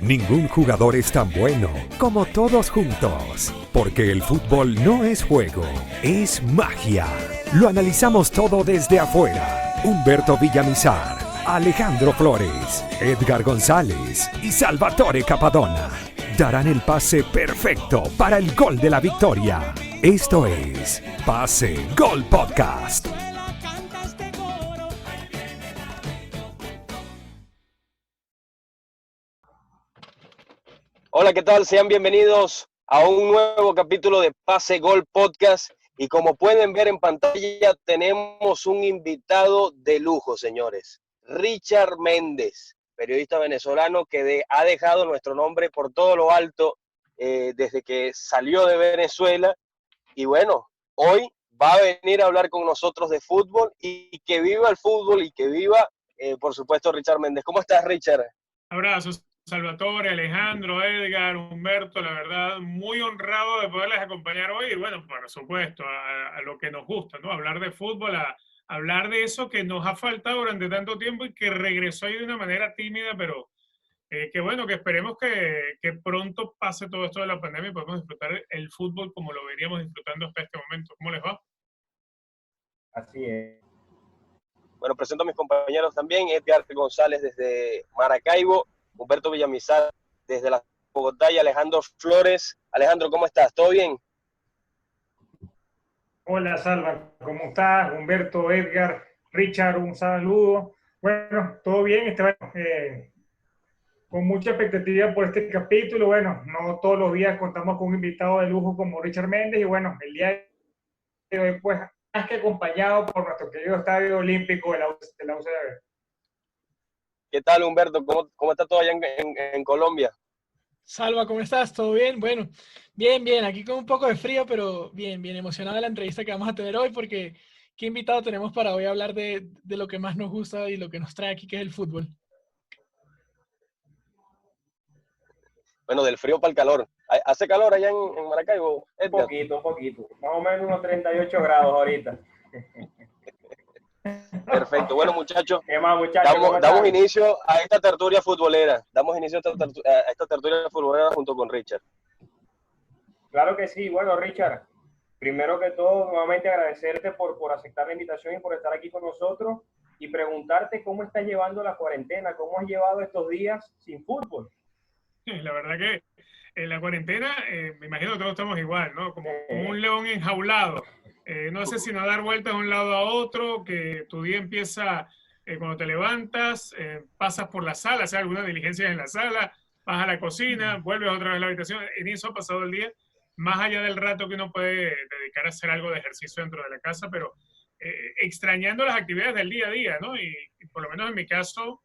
Ningún jugador es tan bueno como todos juntos, porque el fútbol no es juego, es magia. Lo analizamos todo desde afuera. Humberto Villamizar, Alejandro Flores, Edgar González y Salvatore Capadona darán el pase perfecto para el gol de la victoria. Esto es Pase Gol Podcast. Hola, ¿qué tal? Sean bienvenidos a un nuevo capítulo de Pase Gol Podcast. Y como pueden ver en pantalla, tenemos un invitado de lujo, señores. Richard Méndez, periodista venezolano que ha dejado nuestro nombre por todo lo alto desde que salió de Venezuela. Y bueno, hoy va a venir a hablar con nosotros de fútbol y que viva el fútbol y que viva, por supuesto, Richard Méndez. ¿Cómo estás, Richard? Abrazos, Salvatore, Alejandro, Edgar, Humberto, la verdad, muy honrado de poderles acompañar hoy y bueno, por supuesto, a lo que nos gusta, ¿no? Hablar de fútbol, hablar de eso que nos ha faltado durante tanto tiempo y que regresó ahí de una manera tímida, pero que bueno, que esperemos que pronto pase todo esto de la pandemia y podamos disfrutar el fútbol como lo veníamos disfrutando hasta este momento. ¿Cómo les va? Así es. Bueno, presento a mis compañeros también, Edgar González desde Maracaibo, Humberto Villamizar desde la Bogotá y Alejandro Flores. Alejandro, ¿cómo estás? ¿Todo bien? Hola, Salva, ¿cómo estás? Humberto, Edgar, Richard, un saludo. Bueno, todo bien, con mucha expectativa por este capítulo. Bueno, no todos los días contamos con un invitado de lujo como Richard Méndez y bueno, el día de hoy pues más que acompañado por nuestro querido Estadio Olímpico de la UCB. ¿Qué tal, Humberto? ¿Cómo está todo allá en Colombia? Salva, ¿cómo estás? ¿Todo bien? Bueno, bien, aquí con un poco de frío, pero bien emocionado de la entrevista que vamos a tener hoy porque qué invitado tenemos para hoy a hablar de lo que más nos gusta y lo que nos trae aquí, que es el fútbol. Bueno, del frío para el calor. ¿Hace calor allá en Maracaibo, Edgar? Un poquito. Más o menos unos 38 grados ahorita. Perfecto. Bueno, muchachos, ¿Qué más, muchachos? damos inicio a esta tertulia futbolera. Damos inicio a esta tertulia futbolera junto con Richard. Claro que sí. Bueno, Richard, primero que todo, nuevamente agradecerte por aceptar la invitación y por estar aquí con nosotros y preguntarte cómo estás llevando la cuarentena, cómo has llevado estos días sin fútbol. La verdad que en la cuarentena, me imagino que todos estamos igual, ¿no? Como un león enjaulado. No sé si no dar vueltas de un lado a otro, que tu día empieza cuando te levantas, pasas por la sala, haces algunas diligencias en la sala, vas a la cocina, vuelves otra vez a la habitación. En eso ha pasado el día, más allá del rato que uno puede dedicar a hacer algo de ejercicio dentro de la casa, pero extrañando las actividades del día a día, ¿no? Y por lo menos en mi caso,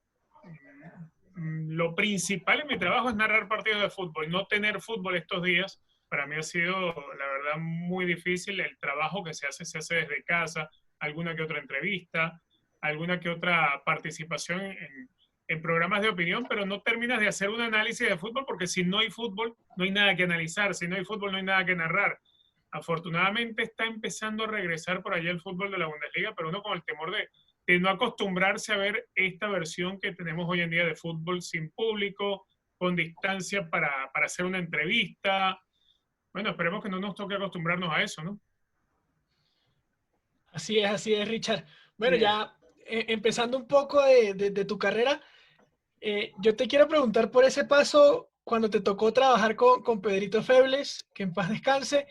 lo principal en mi trabajo es narrar partidos de fútbol. No tener fútbol estos días para mí ha sido, la verdad, muy difícil. El trabajo que se hace desde casa, alguna que otra entrevista, alguna que otra participación en programas de opinión, pero no terminas de hacer un análisis de fútbol porque si no hay fútbol, no hay nada que analizar. Si no hay fútbol, no hay nada que narrar. Afortunadamente está empezando a regresar por allá el fútbol de la Bundesliga, pero uno con el temor de no acostumbrarse a ver esta versión que tenemos hoy en día de fútbol sin público, con distancia para hacer una entrevista. Bueno, esperemos que no nos toque acostumbrarnos a eso, ¿no? Así es, Richard. Bueno, ya empezando un poco de tu carrera, yo te quiero preguntar por ese paso cuando te tocó trabajar con Pedrito Febles, que en paz descanse.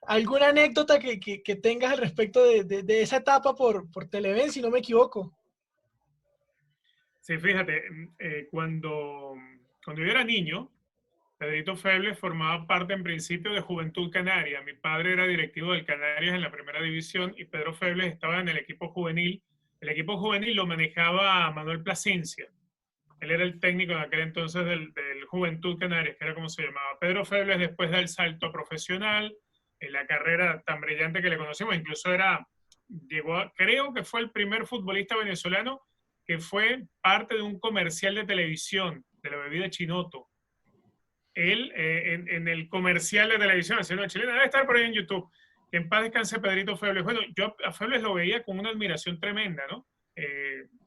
¿Alguna anécdota que tengas al respecto de esa etapa por Televen, si no me equivoco? Sí, fíjate, cuando yo era niño, Pedrito Febles formaba parte en principio de Juventud Canaria. Mi padre era directivo del Canarias en la primera división y Pedro Febles estaba en el equipo juvenil. El equipo juvenil lo manejaba Manuel Plasencia. Él era el técnico en aquel entonces del Juventud Canarias, que era como se llamaba. Pedro Febles después da el salto profesional, en la carrera tan brillante que le conocimos, incluso creo que fue el primer futbolista venezolano que fue parte de un comercial de televisión de la bebida Chinoto. Él, en el comercial de televisión, haciendo chilena, debe estar por ahí en YouTube. Que en paz descanse Pedrito Febles. Bueno, yo a Febles lo veía con una admiración tremenda, ¿no?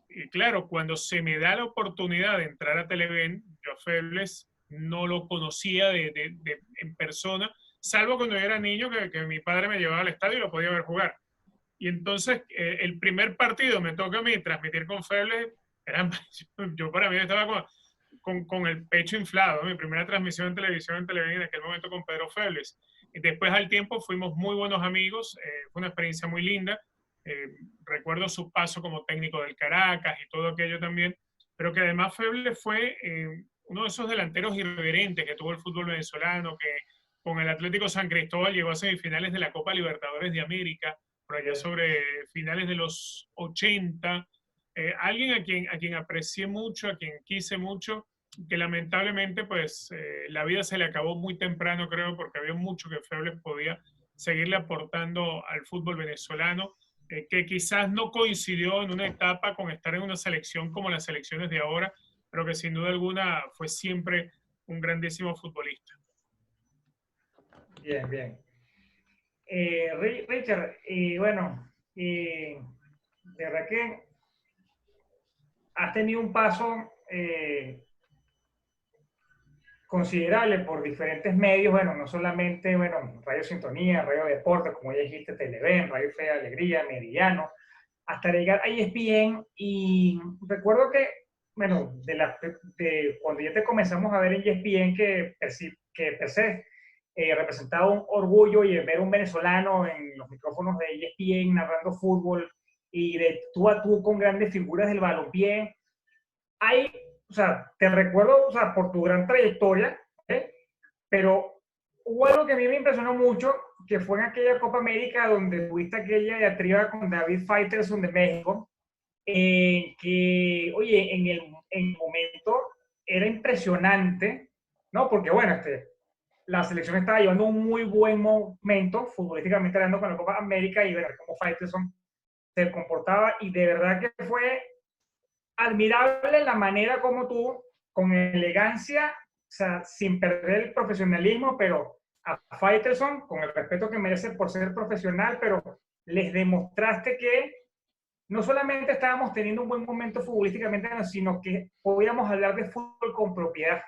Y claro, cuando se me da la oportunidad de entrar a Televen, yo a Febles no lo conocía en persona, salvo cuando yo era niño que mi padre me llevaba al estadio y lo podía ver jugar. Y entonces el primer partido me toca a mí transmitir con Febles, yo para mí estaba con el pecho inflado, mi primera transmisión en televisión en aquel momento con Pedro Febles. Y después al tiempo fuimos muy buenos amigos, fue una experiencia muy linda. Recuerdo su paso como técnico del Caracas y todo aquello también, pero que además Febles fue uno de esos delanteros irreverentes que tuvo el fútbol venezolano, que con el Atlético San Cristóbal llegó a semifinales de la Copa Libertadores de América, por allá sobre finales de los 80. Alguien a quien aprecié mucho, a quien quise mucho, que lamentablemente pues la vida se le acabó muy temprano, creo, porque había mucho que Febles podía seguirle aportando al fútbol venezolano, que quizás no coincidió en una etapa con estar en una selección como las selecciones de ahora, pero que sin duda alguna fue siempre un grandísimo futbolista. Bien, bien. Richard, bueno, de verdad que has tenido un paso considerable por diferentes medios, bueno, no solamente, bueno, Radio Sintonía, Radio Deportes, como ya dijiste, Televen, Radio Fe de Alegría, Meridiano, hasta llegar a ESPN. Y recuerdo que, bueno, cuando ya te comenzamos a ver en ESPN, que per se representaba un orgullo y ver un venezolano en los micrófonos de ESPN narrando fútbol y de tú a tú con grandes figuras del balompié. O sea, te recuerdo, o sea, por tu gran trayectoria, pero hubo algo que a mí me impresionó mucho, que fue en aquella Copa América donde tuviste aquella diatriba con David Faitelson de México, que, oye, en el momento era impresionante, ¿no? Porque, bueno, la selección estaba llevando un muy buen momento, futbolísticamente hablando, con la Copa América, y ver cómo Faitelson se comportaba, y de verdad que fue admirable la manera como tú, con elegancia, o sea, sin perder el profesionalismo, pero a Faitelson, con el respeto que merece por ser profesional, pero les demostraste que no solamente estábamos teniendo un buen momento futbolísticamente, sino que podíamos hablar de fútbol con propiedad.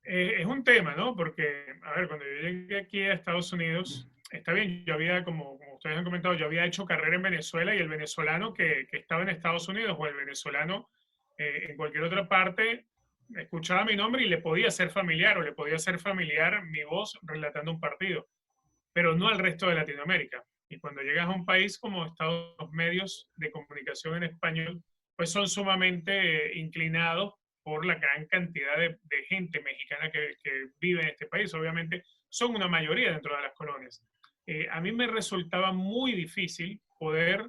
Es un tema, ¿no? Porque, a ver, cuando yo llegué aquí a Estados Unidos, está bien, yo había, como ustedes han comentado, yo había hecho carrera en Venezuela, y el venezolano que estaba en Estados Unidos o el venezolano en cualquier otra parte escuchaba mi nombre y le podía ser familiar, o le podía ser familiar mi voz relatando un partido, pero no al resto de Latinoamérica. Y cuando llegas a un país como Estados Unidos, los medios de comunicación en español pues son sumamente inclinados por la gran cantidad de gente mexicana que vive en este país. Obviamente son una mayoría dentro de las colonias. A mí me resultaba muy difícil poder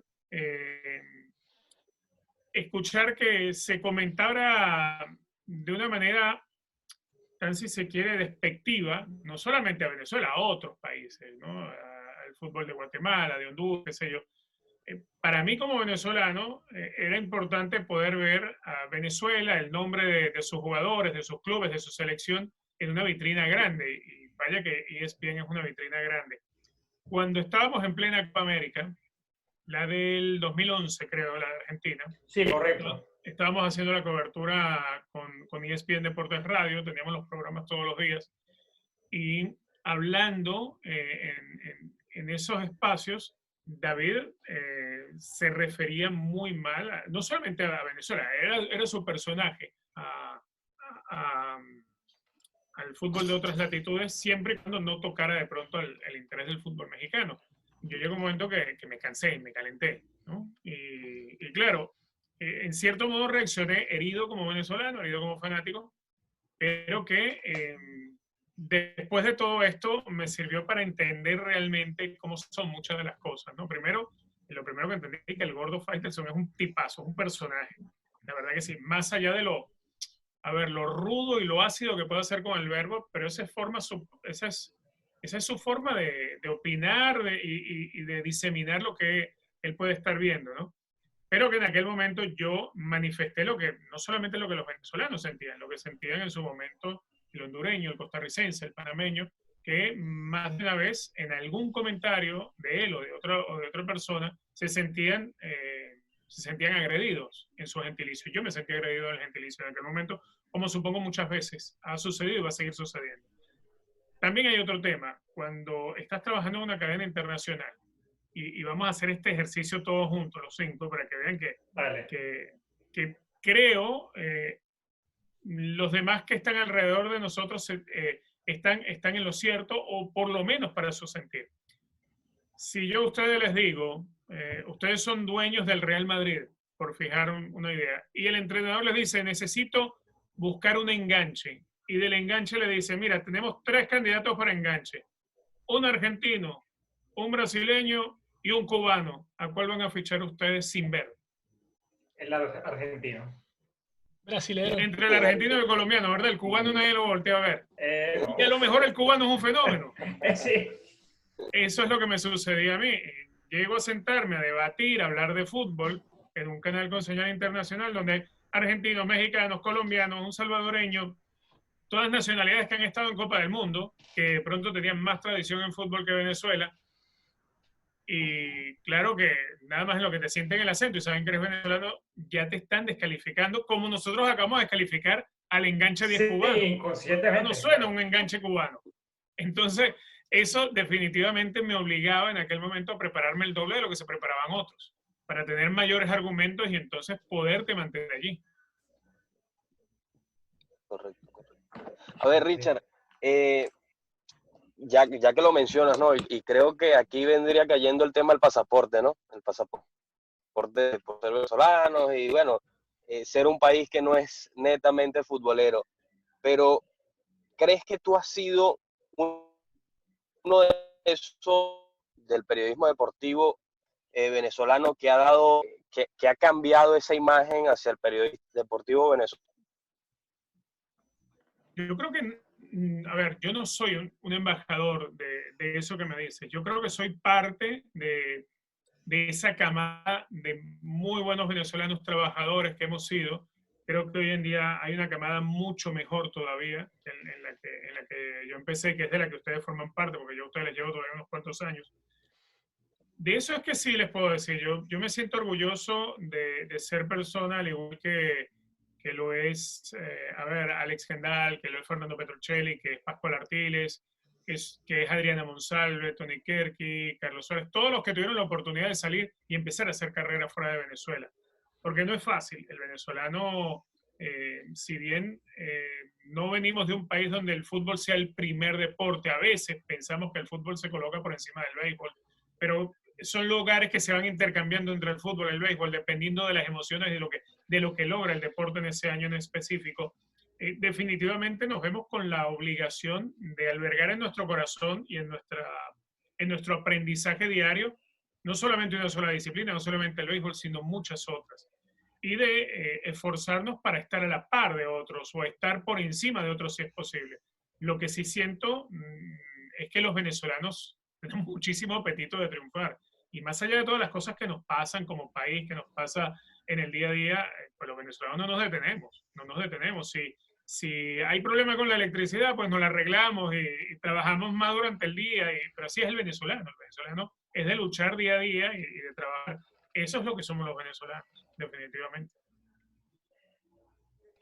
escuchar que se comentara de una manera tan, si se quiere, despectiva, no solamente a Venezuela, a otros países, ¿no? Al fútbol de Guatemala, de Honduras, qué sé yo. Para mí como venezolano era importante poder ver a Venezuela, el nombre de sus jugadores, de sus clubes, de su selección, en una vitrina grande. Y vaya que ESPN es una vitrina grande. Cuando estábamos en plena Copa América, la del 2011 creo, la de Argentina. Sí, correcto. Estábamos haciendo la cobertura con ESPN Deportes Radio, teníamos los programas todos los días, y hablando en esos espacios, David se refería muy mal, no solamente a Venezuela, era su personaje, al fútbol de otras latitudes, siempre y cuando no tocara de pronto el interés del fútbol mexicano. Yo llegó un momento que me cansé y me calenté, ¿no? Y claro, en cierto modo reaccioné herido como venezolano, herido como fanático, pero que después de todo esto me sirvió para entender realmente cómo son muchas de las cosas, ¿no? Lo primero que entendí es que el gordo Faitelson es un tipazo, un personaje. La verdad que sí, más allá de lo rudo y lo ácido que puede hacer con el verbo, pero esa es su forma de opinar y de diseminar lo que él puede estar viendo, ¿no? Pero que en aquel momento yo manifesté no solamente lo que los venezolanos sentían, lo que sentían en su momento el hondureño, el costarricense, el panameño, que más de una vez en algún comentario de él o de otra persona se sentían se sentían agredidos en su gentilicio. Yo me sentí agredido en el gentilicio en aquel momento, como supongo muchas veces ha sucedido y va a seguir sucediendo. También hay otro tema, cuando estás trabajando en una cadena internacional, y vamos a hacer este ejercicio todos juntos, los 5, para que vean que creo los demás que están alrededor de nosotros están en lo cierto, o por lo menos para su sentir. Si yo a ustedes les digo, ustedes son dueños del Real Madrid, por fijar una idea, y el entrenador les dice, necesito buscar un enganche, y del enganche le dice, mira, tenemos 3 candidatos para enganche, un argentino, un brasileño y un cubano. ¿A cuál van a fichar ustedes sin ver? El argentino. Brasilero. Entre el argentino y el colombiano, ¿verdad? El cubano nadie lo voltea a ver. No. Y a lo mejor el cubano es un fenómeno. Sí. Eso es lo que me sucedía a mí. Llego a sentarme a debatir, a hablar de fútbol en un canal con señal internacional donde hay argentinos, mexicanos, colombianos, un salvadoreño, todas nacionalidades que han estado en Copa del Mundo, que de pronto tenían más tradición en fútbol que Venezuela. Y claro que nada más en lo que te sienten el acento y saben que eres venezolano, ya te están descalificando, como nosotros acabamos de descalificar al enganche 10 cubano. Inconscientemente. No suena un enganche cubano. Entonces, eso definitivamente me obligaba en aquel momento a prepararme el doble de lo que se preparaban otros, para tener mayores argumentos y entonces poderte mantener allí. Correcto. A ver, Richard, ya que lo mencionas, ¿no? Y creo que aquí vendría cayendo el tema del pasaporte, ¿no? El pasaporte por ser venezolanos y, bueno, ser un país que no es netamente futbolero. Pero, ¿crees que tú has sido uno de esos del periodismo deportivo venezolano que ha cambiado esa imagen hacia el periodismo deportivo venezolano? Yo creo que, a ver, yo no soy un embajador de eso que me dices. Yo creo que soy parte de esa camada de muy buenos venezolanos trabajadores que hemos sido. Creo que hoy en día hay una camada mucho mejor todavía en la que yo empecé, que es de la que ustedes forman parte, porque yo a ustedes les llevo todavía unos cuantos años. De eso es que sí les puedo decir. Yo me siento orgulloso de ser persona, al igual que lo es, Alex Gendal, que lo es Fernando Petrocelli, que es Pascual Artiles, que es Adriana Monsalve, Tony Kerky, Carlos Suárez, todos los que tuvieron la oportunidad de salir y empezar a hacer carrera fuera de Venezuela. Porque no es fácil. El venezolano, si bien no venimos de un país donde el fútbol sea el primer deporte, a veces pensamos que el fútbol se coloca por encima del béisbol, pero son lugares que se van intercambiando entre el fútbol y el béisbol, dependiendo de las emociones y de lo que logra el deporte en ese año en específico. Definitivamente nos vemos con la obligación de albergar en nuestro corazón y en nuestro aprendizaje diario, no solamente una sola disciplina, no solamente el béisbol, sino muchas otras. Y de esforzarnos para estar a la par de otros o estar por encima de otros si es posible. Lo que sí siento es que los venezolanos tenemos muchísimo apetito de triunfar. Y más allá de todas las cosas que nos pasan como país, que nos pasa en el día a día, pues los venezolanos no nos detenemos. Si hay problema con la electricidad, pues nos la arreglamos y trabajamos más durante el día, pero así es el venezolano es de luchar día a día y de trabajar. Eso es lo que somos los venezolanos, definitivamente.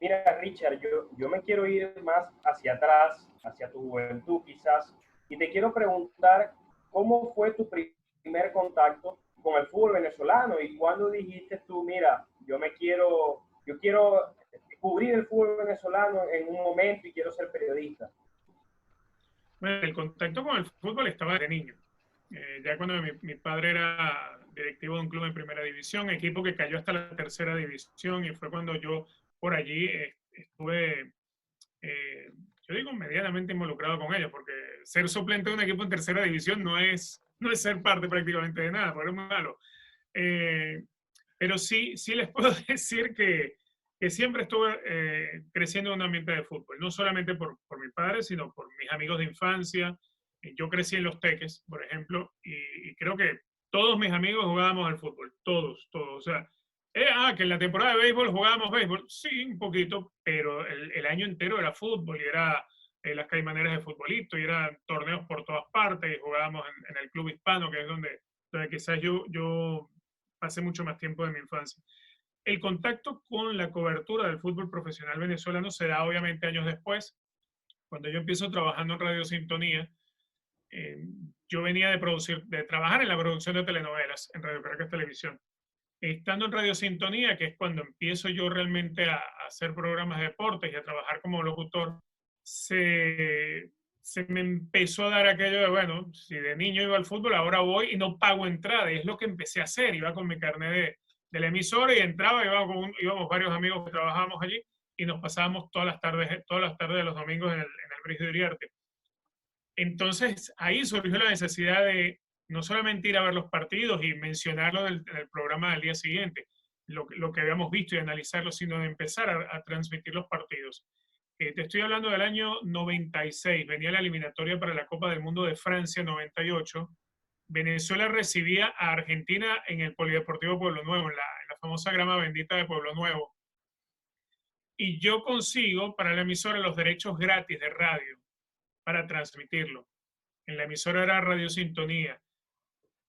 Mira, Richard, yo me quiero ir más hacia atrás, hacia tu juventud quizás, y te quiero preguntar cómo fue tu primer contacto con el fútbol venezolano y cuándo dijiste tú, mira, yo quiero cubrir el fútbol venezolano en un momento y quiero ser periodista. Bueno, el contacto con el fútbol estaba de niño. Ya cuando mi padre era directivo de un club en primera división, equipo que cayó hasta la tercera división, y fue cuando yo por allí estuve, yo digo, medianamente involucrado con ellos, porque ser suplente de un equipo en tercera división no es ser parte prácticamente de nada, porque es muy malo. Pero sí les puedo decir que siempre estuve creciendo en un ambiente de fútbol, no solamente por mi padre, sino por mis amigos de infancia. Yo crecí en Los Teques, por ejemplo, y creo que todos mis amigos jugábamos al fútbol, todos. O sea, que en la temporada de béisbol jugábamos béisbol, sí, un poquito, pero el año entero era fútbol, y era las caimaneras de futbolito, y eran torneos por todas partes, y jugábamos en el Club Hispano, que es donde quizás yo pasé mucho más tiempo de mi infancia. El contacto con la cobertura del fútbol profesional venezolano se da obviamente años después. Cuando yo empiezo trabajando en Radio Sintonía, yo venía de trabajar en la producción de telenovelas en Radio Caracas Televisión. Estando en Radio Sintonía, que es cuando empiezo yo realmente a hacer programas de deportes y a trabajar como locutor, se me empezó a dar aquello de, bueno, si de niño iba al fútbol, ahora voy y no pago entrada. Y es lo que empecé a hacer. Iba con mi carnet de la emisora y entraba, íbamos varios amigos que trabajábamos allí y nos pasábamos todas las tardes de los domingos en el Bris de Uriarte. Entonces, ahí surgió la necesidad de no solamente ir a ver los partidos y mencionarlo en el programa del día siguiente, lo que habíamos visto y analizarlo, sino de empezar a transmitir los partidos. Te estoy hablando del año 96, venía la eliminatoria para la Copa del Mundo de Francia 98. Venezuela recibía a Argentina en el Polideportivo Pueblo Nuevo, en la famosa grama bendita de Pueblo Nuevo. Y yo consigo para la emisora los derechos gratis de radio para transmitirlo. En la emisora era Radio Sintonía.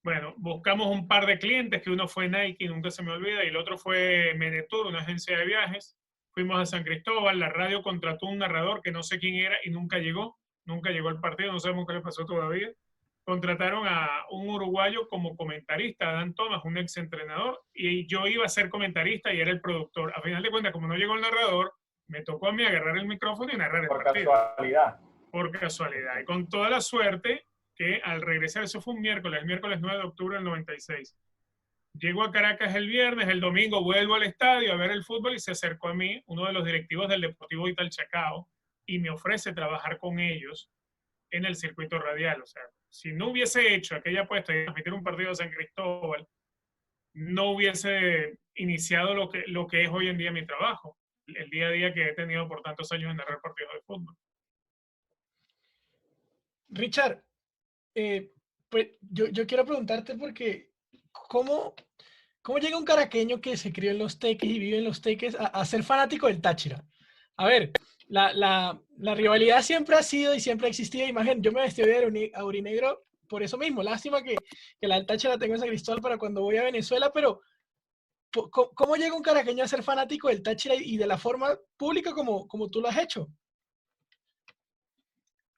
Bueno, buscamos un par de clientes, que uno fue Nike, nunca se me olvida, y el otro fue Menetur, una agencia de viajes. Fuimos a San Cristóbal, la radio contrató un narrador que no sé quién era y nunca llegó al partido, no sabemos qué le pasó todavía. Contrataron a un uruguayo como comentarista, Dan Thomas, un exentrenador, y yo iba a ser comentarista y era el productor. A final de cuentas, como no llegó el narrador, me tocó a mí agarrar el micrófono y narrar el partido. Por casualidad. Y con toda la suerte que al regresar, eso fue un miércoles 9 de octubre del 96. Llego a Caracas el viernes, el domingo vuelvo al estadio a ver el fútbol y se acercó a mí uno de los directivos del Deportivo Italchacao y me ofrece trabajar con ellos en el circuito radial. O sea, si no hubiese hecho aquella apuesta de transmitir un partido de San Cristóbal, no hubiese iniciado lo que es hoy en día mi trabajo, el día a día que he tenido por tantos años en narrar partidos de fútbol. Richard, pues yo quiero preguntarte porque ¿cómo llega un caraqueño que se crió en Los Teques y vive en Los Teques a ser fanático del Táchira? A ver, la rivalidad siempre ha sido y siempre ha existido. Imagínate, yo me vestí de aurinegro por eso mismo. Lástima que la del Táchira la tengo en San Cristóbal para cuando voy a Venezuela, pero ¿cómo llega un caraqueño a ser fanático del Táchira y de la forma pública como tú lo has hecho?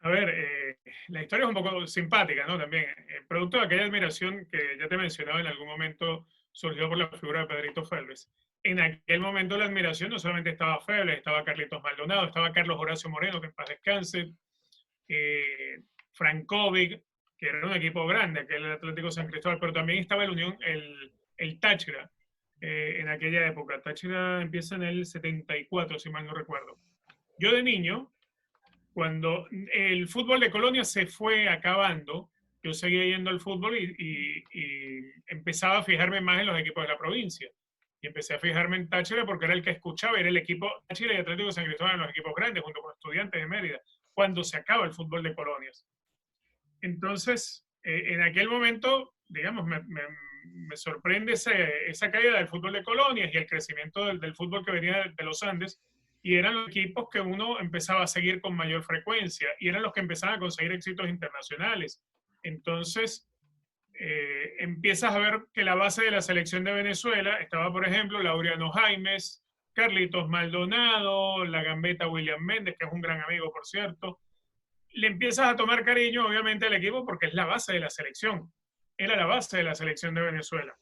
A ver, la historia es un poco simpática, ¿no? También, producto de aquella admiración que ya te mencionaba en algún momento, surgió por la figura de Pedrito Félix. En aquel momento la admiración no solamente estaba Félix, estaba Carlitos Maldonado, estaba Carlos Horacio Moreno, que en paz descanse, Frankovic, que era un equipo grande, aquel Atlético San Cristóbal, pero también estaba el Táchira en aquella época. Táchira empieza en el 74, si mal no recuerdo. Yo de niño, cuando el fútbol de Colonia se fue acabando, yo seguía yendo al fútbol y empezaba a fijarme más en los equipos de la provincia. Y empecé a fijarme en Táchira porque era el que escuchaba, era el equipo Táchira y Atlético de San Cristóbal en los equipos grandes, junto con Estudiantes de Mérida, cuando se acaba el fútbol de colonias. Entonces, en aquel momento, digamos, me sorprende esa caída del fútbol de colonias y el crecimiento del fútbol que venía de los Andes, y eran los equipos que uno empezaba a seguir con mayor frecuencia, y eran los que empezaban a conseguir éxitos internacionales. Entonces, empiezas a ver que la base de la selección de Venezuela estaba, por ejemplo, Laureano Jaimes, Carlitos Maldonado, la gambeta William Méndez, que es un gran amigo, por cierto. Le empiezas a tomar cariño, obviamente, al equipo porque es la base de la selección. Era la base de la selección de Venezuela.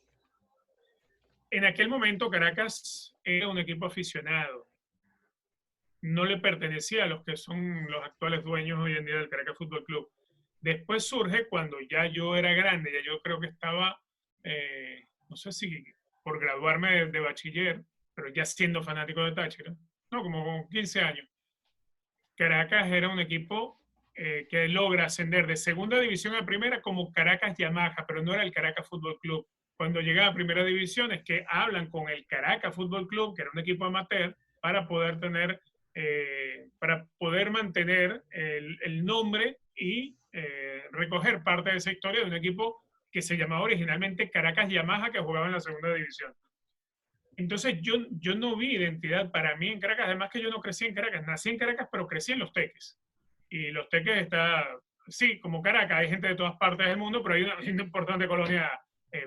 En aquel momento, Caracas era un equipo aficionado. No le pertenecía a los que son los actuales dueños hoy en día del Caracas Fútbol Club. Después surge cuando ya yo era grande, ya yo creo que estaba, no sé si por graduarme de bachiller, pero ya siendo fanático de Táchira, no, como 15 años. Caracas era un equipo que logra ascender de segunda división a primera como Caracas Yamaha, pero no era el Caracas Fútbol Club. Cuando llega a primera división es que hablan con el Caracas Fútbol Club, que era un equipo amateur, para poder tener... para poder mantener el nombre y recoger parte de esa historia de un equipo que se llamaba originalmente Caracas Yamaha, que jugaba en la segunda división. Entonces yo no vi identidad para mí en Caracas, además que yo no crecí en Caracas, nací en Caracas, pero crecí en Los Teques. Y Los Teques está, sí, como Caracas, hay gente de todas partes del mundo, pero hay una importante colonia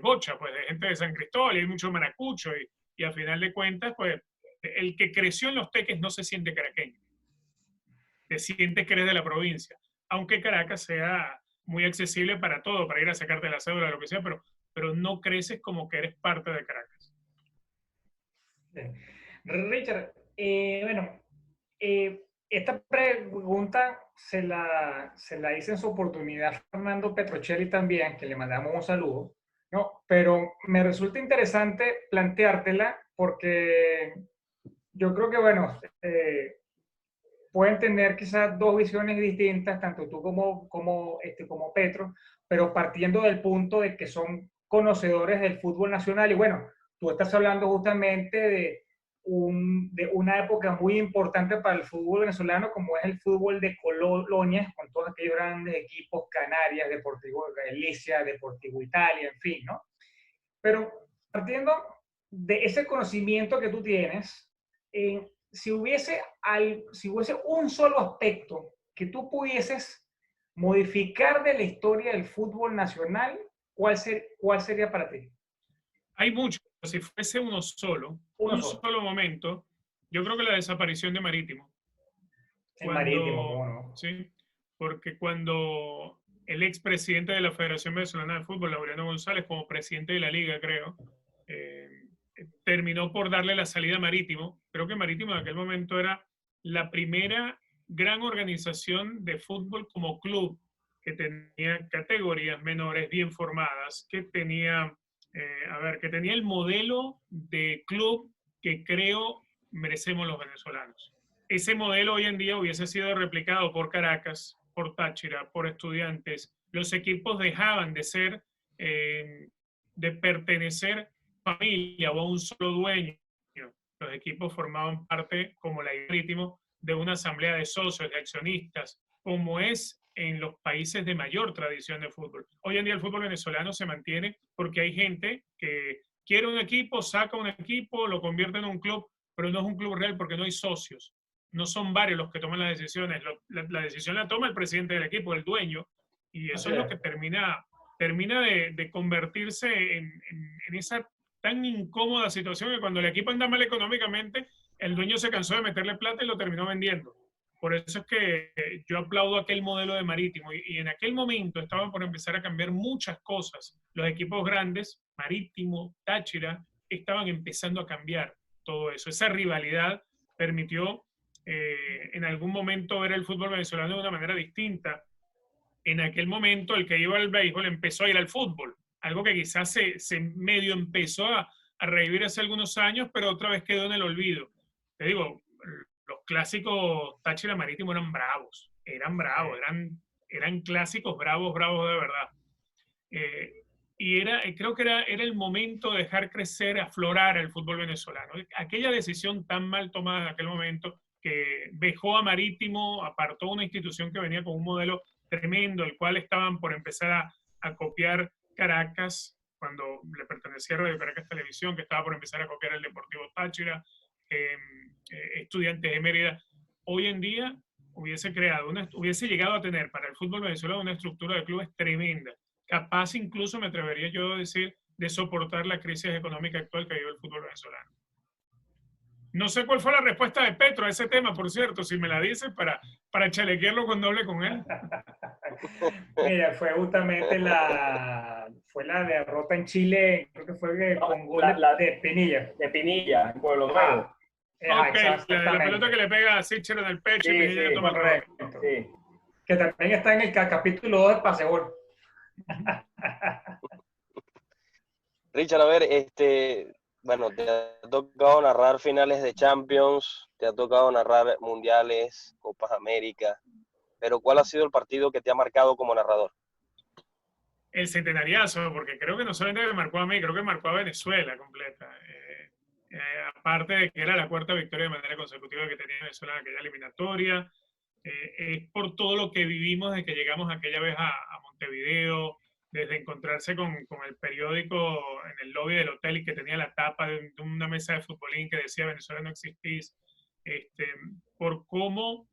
bocha, pues, de gente de San Cristóbal, y hay mucho maracucho, y a final de cuentas, pues, el que creció en Los Teques no se siente caraqueño, se siente que eres de la provincia, aunque Caracas sea muy accesible para todo, para ir a sacarte la cédula, lo que sea, pero no creces como que eres parte de Caracas. Richard, bueno, esta pregunta se la hice en su oportunidad Fernando Petrocelli también, que le mandamos un saludo, ¿no? Pero me resulta interesante planteártela porque yo creo que, bueno, pueden tener quizás dos visiones distintas, tanto tú como Petro, pero partiendo del punto de que son conocedores del fútbol nacional. Y bueno, tú estás hablando justamente de una época muy importante para el fútbol venezolano, como es el fútbol de colonias, con todos aquellos grandes equipos, Canarias, Deportivo Galicia, Deportivo Italia, en fin, ¿no? Pero partiendo de ese conocimiento que tú tienes, si hubiese un solo aspecto que tú pudieses modificar de la historia del fútbol nacional, ¿cuál sería para ti? Hay mucho. Si fuese uno solo, un solo momento, yo creo que la desaparición de Marítimo. Marítimo, ¿no? Sí, porque cuando el expresidente de la Federación Venezolana de Fútbol, Laureano González, como presidente de la liga, creo, terminó por darle la salida a Marítimo. Creo que Marítimo en aquel momento era la primera gran organización de fútbol como club, que tenía categorías menores bien formadas, que tenía, que tenía el modelo de club que creo merecemos los venezolanos. Ese modelo hoy en día hubiese sido replicado por Caracas, por Táchira, por Estudiantes. Los equipos dejaban de ser, de pertenecer a familia o a un solo dueño. Los equipos formaban parte, como la Marítimo, de una asamblea de socios, de accionistas, como es en los países de mayor tradición de fútbol. Hoy en día el fútbol venezolano se mantiene porque hay gente que quiere un equipo, saca un equipo, lo convierte en un club, pero no es un club real porque no hay socios. No son varios los que toman las decisiones. La decisión la toma el presidente del equipo, el dueño, y eso es lo que termina de convertirse en esa tan incómoda situación que cuando el equipo anda mal económicamente, el dueño se cansó de meterle plata y lo terminó vendiendo. Por eso es que yo aplaudo aquel modelo de Marítimo, y en aquel momento estaban por empezar a cambiar muchas cosas. Los equipos grandes, Marítimo, Táchira, estaban empezando a cambiar todo eso. Esa rivalidad permitió en algún momento ver el fútbol venezolano de una manera distinta. En aquel momento el que iba al béisbol empezó a ir al fútbol, algo que quizás se medio empezó a revivir hace algunos años, pero otra vez quedó en el olvido. Te digo, los clásicos Táchira Marítimo eran bravos, eran clásicos bravos de verdad. Y creo que era el momento de dejar crecer, aflorar el fútbol venezolano. Aquella decisión tan mal tomada en aquel momento, que dejó a Marítimo, apartó una institución que venía con un modelo tremendo, el cual estaban por empezar a copiar Caracas, cuando le pertenecía a Radio Caracas Televisión, que estaba por empezar a copiar el Deportivo Táchira, Estudiantes de Mérida. Hoy en día hubiese llegado a tener para el fútbol venezolano una estructura de clubes tremenda, capaz incluso, me atrevería yo a decir, de soportar la crisis económica actual que vive el fútbol venezolano. No sé cuál fue la respuesta de Petro a ese tema, por cierto, si me la dice para chalequearlo cuando hable con él. Mira, fue justamente la derrota en Chile, creo que fue con gol de Pinilla. De Pinilla, en Pueblo Nuevo. La pelota que le pega a Sitcher en el pecho, sí, y Pinilla sí, toma correcto. Sí. Que también está en el capítulo 2 de Pasegol. Richard, a ver, bueno, te ha tocado narrar finales de Champions, te ha tocado narrar mundiales, Copas América, pero ¿cuál ha sido el partido que te ha marcado como narrador? El centenariazo, porque creo que no solamente me marcó a mí, creo que marcó a Venezuela completa. Aparte de que era la cuarta victoria de manera consecutiva que tenía Venezuela en aquella eliminatoria, es por todo lo que vivimos desde que llegamos aquella vez a Montevideo, desde encontrarse con el periódico en el lobby del hotel y que tenía la tapa de una mesa de futbolín que decía Venezuela no existís, por cómo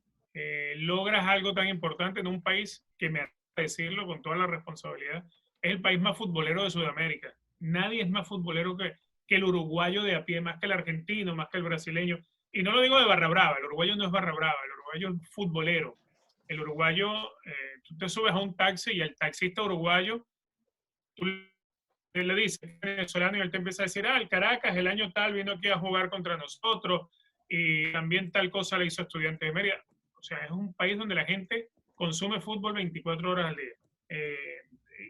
logras algo tan importante en un país que, me hace decirlo con toda la responsabilidad, es el país más futbolero de Sudamérica. Nadie es más futbolero que el uruguayo de a pie, más que el argentino, más que el brasileño. Y no lo digo de barra brava, el uruguayo no es barra brava, el uruguayo es futbolero. El uruguayo, tú te subes a un taxi y el taxista uruguayo, tú le dices venezolano y él te empieza a decir, el Caracas el año tal vino aquí a jugar contra nosotros y también tal cosa le hizo Estudiantes de Mérida. O sea, es un país donde la gente consume fútbol 24 horas al día.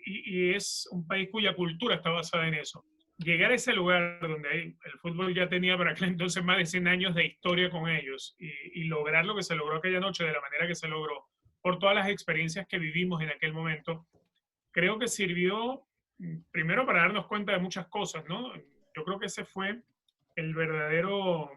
Y es un país cuya cultura está basada en eso. Llegar a ese lugar donde el fútbol ya tenía para aquel entonces más de 100 años de historia con ellos y lograr lo que se logró aquella noche de la manera que se logró, por todas las experiencias que vivimos en aquel momento, creo que sirvió primero para darnos cuenta de muchas cosas, ¿no? Yo creo que ese fue el verdadero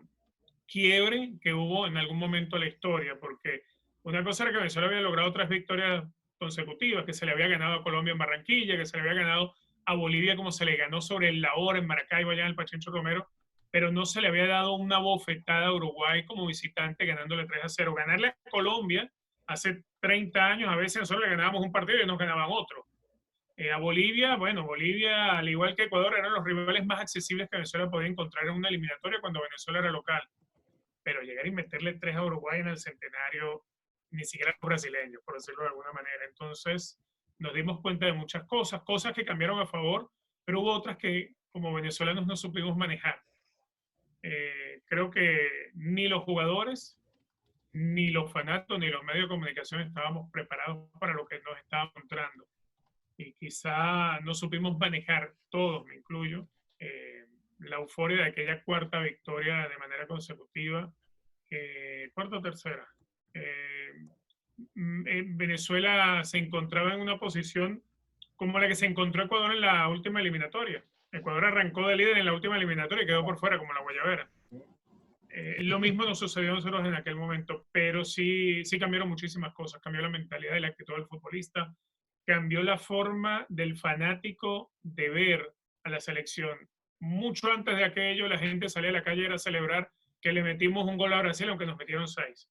quiebre que hubo en algún momento de la historia, porque una cosa era que Venezuela había logrado 3 victorias consecutivas, que se le había ganado a Colombia en Barranquilla, que se le había ganado a Bolivia como se le ganó sobre la hora en Maracaibo, allá en el Pachincho Romero, pero no se le había dado una bofetada a Uruguay como visitante ganándole 3-0. Ganarle a Colombia hace 30 años, a veces nosotros le ganábamos un partido y nos ganaban otro. A Bolivia, bueno, Bolivia, al igual que Ecuador, eran los rivales más accesibles que Venezuela podía encontrar en una eliminatoria cuando Venezuela era local. Pero llegar y meterle 3 a Uruguay en el centenario, ni siquiera los brasileños, por decirlo de alguna manera. Entonces, nos dimos cuenta de muchas cosas que cambiaron a favor, pero hubo otras que como venezolanos no supimos manejar. Creo que ni los jugadores, ni los fanáticos, ni los medios de comunicación estábamos preparados para lo que nos estaba encontrando. Y quizá no supimos manejar, todos, me incluyo, la euforia de aquella 4ª victoria de manera consecutiva, 4ª o 3ª. Venezuela se encontraba en una posición como la que se encontró Ecuador en la última eliminatoria. Ecuador arrancó de líder en la última eliminatoria y quedó por fuera como la guayabera. Lo mismo nos sucedió a nosotros en aquel momento, pero sí cambiaron muchísimas cosas. Cambió la mentalidad y la actitud del futbolista, cambió la forma del fanático de ver a la selección. Mucho antes de aquello, la gente salía a la calle a celebrar que le metimos un gol a Brasil, aunque nos metieron 6.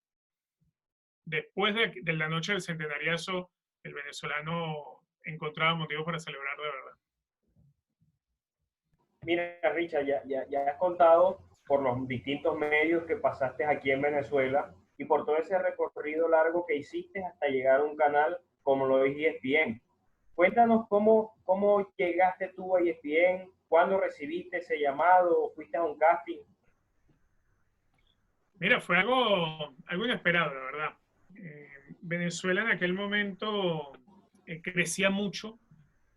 Después de la noche del centenariazo, el venezolano encontraba motivos para celebrar de verdad. Mira, Richard, ya has contado por los distintos medios que pasaste aquí en Venezuela y por todo ese recorrido largo que hiciste hasta llegar a un canal como lo es ESPN. Cuéntanos cómo llegaste tú a ESPN, cuándo recibiste ese llamado, fuiste a un casting. Mira, fue algo inesperado, la verdad. Venezuela en aquel momento crecía mucho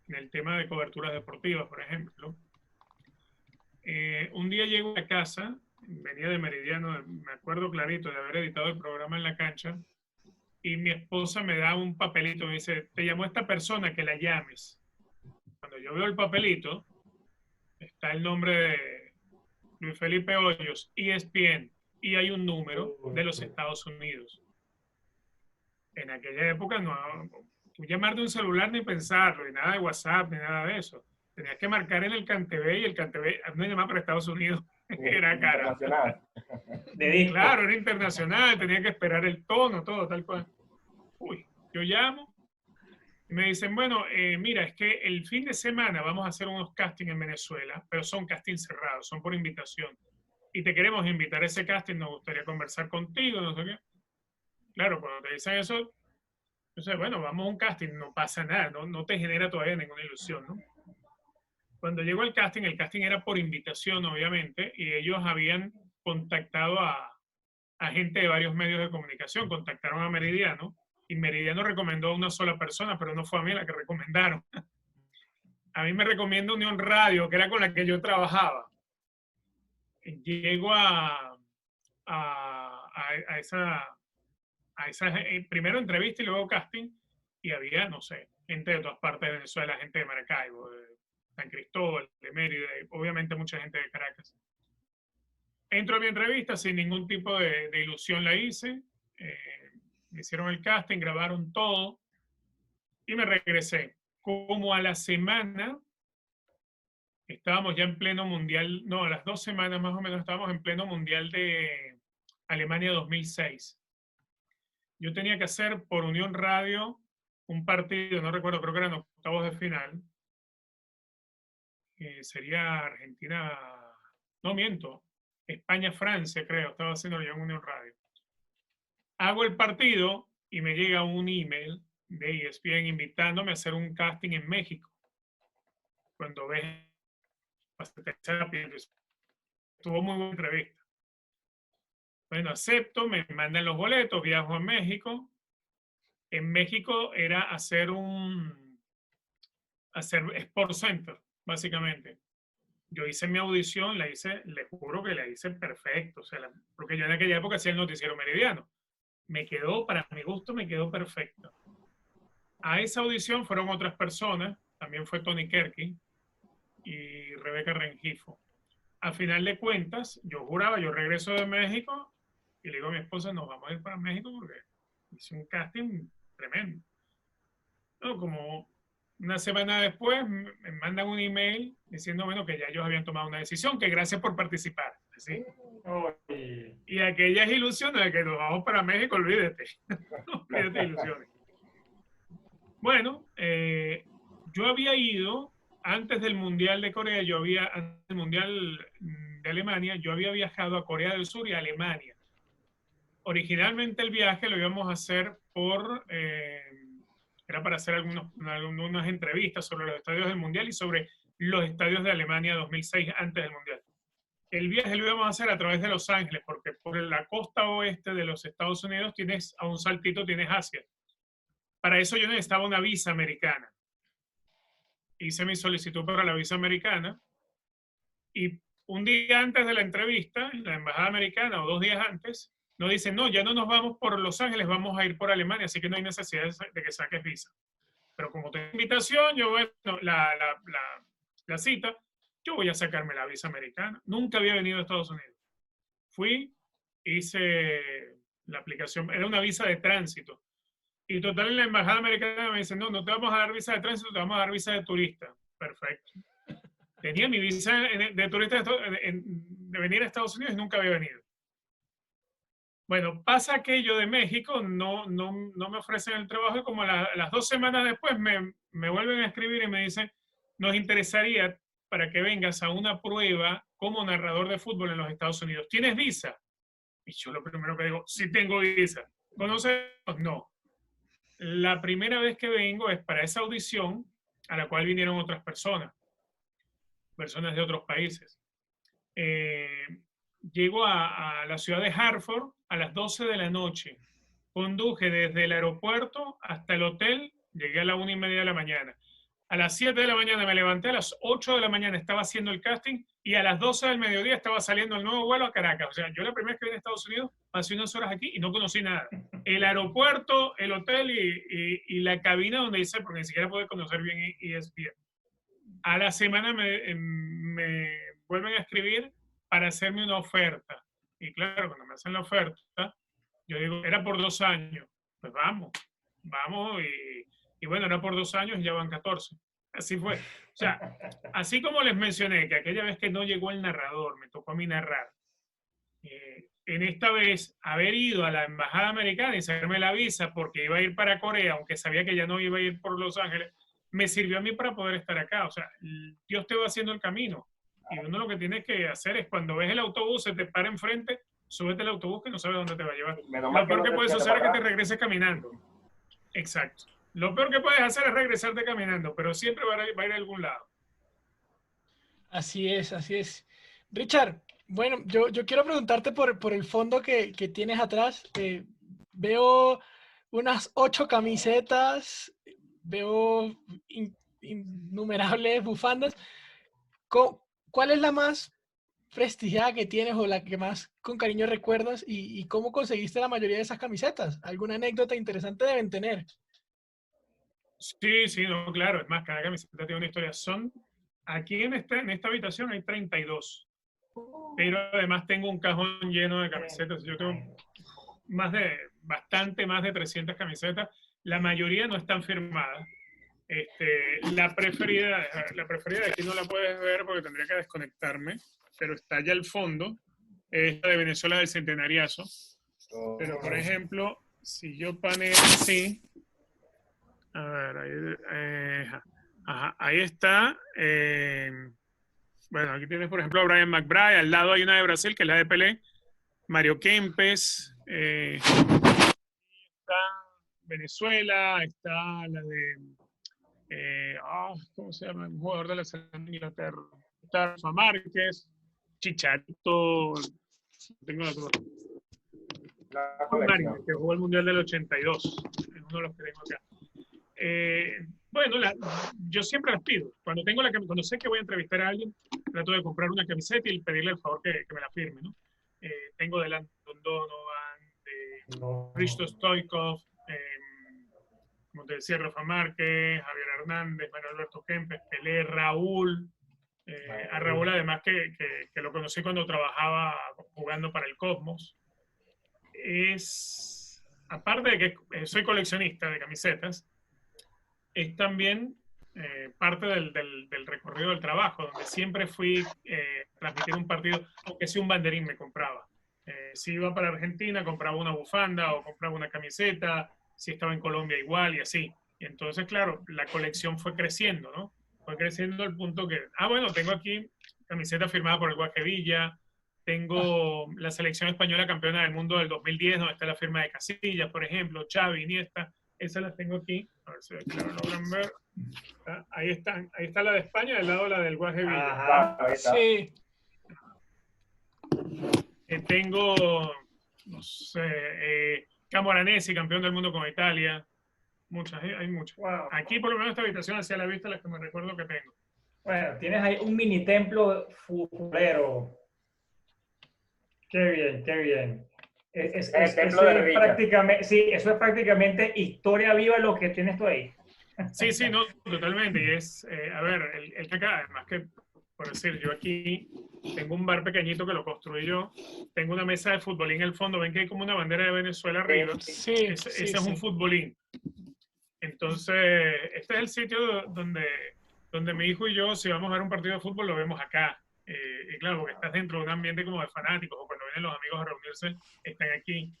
en el tema de coberturas deportivas, por ejemplo. Un día llego a casa, venía de Meridiano, me acuerdo clarito de haber editado el programa en la cancha, y mi esposa me da un papelito, me dice, te llamó esta persona, que la llames. Cuando yo veo el papelito, está el nombre de Luis Felipe Hoyos, ESPN, y hay un número de los Estados Unidos. En aquella época no, tú llamar de un celular ni pensarlo, ni nada de WhatsApp, ni nada de eso. Tenías que marcar en el CanTV y el CanTV, no llamaba para Estados Unidos, era cara. Internacional. Claro, era internacional, tenía que esperar el tono, todo, tal cual. Uy, yo llamo y me dicen, bueno, mira, es que el fin de semana vamos a hacer unos castings en Venezuela, pero son castings cerrados, son por invitación. Y te queremos invitar a ese casting, nos gustaría conversar contigo, no sé qué. Claro, cuando te dicen eso, yo sé, bueno, vamos a un casting, no pasa nada, no te genera todavía ninguna ilusión, ¿no? Cuando llegó el casting era por invitación, obviamente, y ellos habían contactado a gente de varios medios de comunicación, contactaron a Meridiano, y Meridiano recomendó a una sola persona, pero no fue a mí la que recomendaron. A mí me recomienda Unión Radio, que era con la que yo trabajaba. Llego a esa primero entrevista y luego casting, y había, no sé, gente de todas partes de Venezuela, gente de Maracaibo, de San Cristóbal, de Mérida, obviamente mucha gente de Caracas. Entro a mi entrevista sin ningún tipo de ilusión, la hice, me hicieron el casting, grabaron todo, y me regresé. Como a la semana, estábamos ya en pleno mundial, no, a las 2 semanas más o menos estábamos en pleno mundial de Alemania 2006. Yo tenía que hacer por Unión Radio un partido, no recuerdo, creo que eran octavos de final. sería Argentina, no miento, España-Francia, creo, estaba haciendo yo en Unión Radio. Hago el partido y me llega un email de ESPN invitándome a hacer un casting en México. Cuando ves, estuvo muy buena entrevista. Bueno, acepto, me mandan los boletos, viajo a México. En México era hacer Sports Center, básicamente. Yo hice mi audición, le juro que la hice perfecto, o sea, porque yo en aquella época hacía el noticiero Meridiano. Para mi gusto, me quedó perfecto. A esa audición fueron otras personas, también fue Tony Kerky y Rebeca Rengifo. A final de cuentas, yo regreso de México y le digo a mi esposa, nos vamos a ir para México porque hice un casting tremendo. No, como una semana después me mandan un email diciendo, bueno, que ya ellos habían tomado una decisión, que gracias por participar. ¿Sí? Y aquellas ilusiones de que nos vamos para México, olvídate. Olvídate de ilusiones. Bueno, yo había ido, antes del Mundial de Corea, antes del Mundial de Alemania, yo había viajado a Corea del Sur y a Alemania. Originalmente el viaje lo íbamos a hacer era para hacer algunas entrevistas sobre los estadios del Mundial y sobre los estadios de Alemania 2006 antes del Mundial. El viaje lo íbamos a hacer a través de Los Ángeles, porque por la costa oeste de los Estados Unidos a un saltito tienes Asia. Para eso yo necesitaba una visa americana. Hice mi solicitud para la visa americana y un día antes de la entrevista, en la embajada americana, o 2 días antes, nos dicen, no, ya no nos vamos por Los Ángeles, vamos a ir por Alemania, así que no hay necesidad de que saques visa. Pero como tengo invitación, la cita, yo voy a sacarme la visa americana. Nunca había venido a Estados Unidos. Fui, hice la aplicación, era una visa de tránsito. Y total, en la embajada americana me dicen, no te vamos a dar visa de tránsito, te vamos a dar visa de turista. Perfecto. Tenía mi visa de turista de venir a Estados Unidos y nunca había venido. Bueno, pasa aquello de México, no me ofrecen el trabajo y como las 2 semanas después me vuelven a escribir y me dicen, nos interesaría para que vengas a una prueba como narrador de fútbol en los Estados Unidos. ¿Tienes visa? Y yo lo primero que digo, sí tengo visa. ¿Conoces? No. La primera vez que vengo es para esa audición a la cual vinieron otras personas de otros países. Llego a la ciudad de Hartford a las 12 de la noche. Conduje desde el aeropuerto hasta el hotel, llegué a la 1:30 de la mañana. A las 7 de la mañana me levanté, a las 8 de la mañana estaba haciendo el casting y a las 12 del mediodía estaba saliendo el nuevo vuelo a Caracas. O sea, yo la primera vez que vine a Estados Unidos pasé unas horas aquí y no conocí nada. El aeropuerto, el hotel y la cabina donde hice, porque ni siquiera pude conocer bien ESPN. A la semana me vuelven a escribir para hacerme una oferta. Y claro, cuando me hacen la oferta, yo digo, era por 2 años. Pues vamos. Y bueno, era por 2 años y ya van 14. Así fue. O sea, así como les mencioné que aquella vez que no llegó el narrador, me tocó a mí narrar. En esta vez, haber ido a la embajada americana y hacerme la visa porque iba a ir para Corea, aunque sabía que ya no iba a ir por Los Ángeles, me sirvió a mí para poder estar acá. O sea, Dios te va haciendo el camino. Y uno lo que tiene que hacer es cuando ves el autobús, se te para enfrente, súbete al autobús que no sabes dónde te va a llevar. Lo peor que puedes hacer es que te regreses caminando. Exacto. Lo peor que puedes hacer es regresarte caminando, pero siempre va a ir a algún lado. Así es, así es. Richard, bueno, yo quiero preguntarte por el fondo que tienes atrás. Veo unas 8 camisetas, veo innumerables bufandas. ¿Cuál es la más prestigiada que tienes o la que más con cariño recuerdas y cómo conseguiste la mayoría de esas camisetas? ¿Alguna anécdota interesante deben tener? Sí, no, claro. Es más, cada camiseta tiene una historia. Aquí en esta habitación hay 32. Pero además tengo un cajón lleno de camisetas. Yo tengo más de 300 camisetas. La mayoría no están firmadas. La preferida de aquí no la puedes ver porque tendría que desconectarme, pero está allá al fondo. Es la de Venezuela del Centenariazo. Pero, por ejemplo, si yo paneo así, a ver, ahí está. Bueno, aquí tienes, por ejemplo, a Brian McBride. Al lado hay una de Brasil, que es la de Pelé. Mario Kempes. Está Venezuela. Está la de... ¿cómo se llama? Un jugador de la selección de Inglaterra. Está Rafa Márquez. Chicharito. Tengo la duda. Mario, que jugó el Mundial del 82. Es uno de los que tengo acá. Bueno, yo siempre las pido. Cuando sé que voy a entrevistar a alguien, trato de comprar una camiseta y pedirle el favor que me la firme, ¿no? Tengo de Landon Donovan, de Hristo Stoichkov, como te decía, Rafa Márquez, Javier Hernández, Manuel Alberto Kempes, Pelé, Raúl. A Raúl, además, que lo conocí cuando trabajaba jugando para el Cosmos. Aparte de que soy coleccionista de camisetas, es también parte del recorrido del trabajo, donde siempre fui transmitir un partido, aunque sea un banderín me compraba. Si iba para Argentina, compraba una bufanda o compraba una camiseta, si estaba en Colombia igual y así. Y entonces, claro, la colección fue creciendo, ¿no? Fue creciendo al punto que, bueno, tengo aquí camiseta firmada por el Guaje Villa, tengo la selección española campeona del mundo del 2010, donde está la firma de Casillas, por ejemplo, Xavi, Iniesta. Esas las tengo aquí. A ver si lo logran ver. Ahí están. Ahí está la de España, al lado la del Guaje Villa. Sí. Tengo, no sé, Camoranesi, campeón del mundo con Italia. Muchas, hay muchas. Wow. Aquí, por lo menos, esta habitación hacia la vista, las que me recuerdo que tengo. Bueno, tienes ahí un mini templo futbolero. Qué bien, qué bien. Eso es prácticamente, sí, eso es prácticamente historia viva lo que tienes tú ahí. Sí, no, totalmente. Y es, a ver, el que acá, además que, por decir, yo aquí tengo un bar pequeñito que lo construí yo, tengo una mesa de futbolín en el fondo, ven que hay como una bandera de Venezuela arriba. Sí, ese es un futbolín. Entonces, este es el sitio donde mi hijo y yo, si vamos a ver un partido de fútbol, lo vemos acá. Y claro, porque estás dentro de un ambiente como de fanáticos, o cuando vienen los amigos a reunirse, están aquí.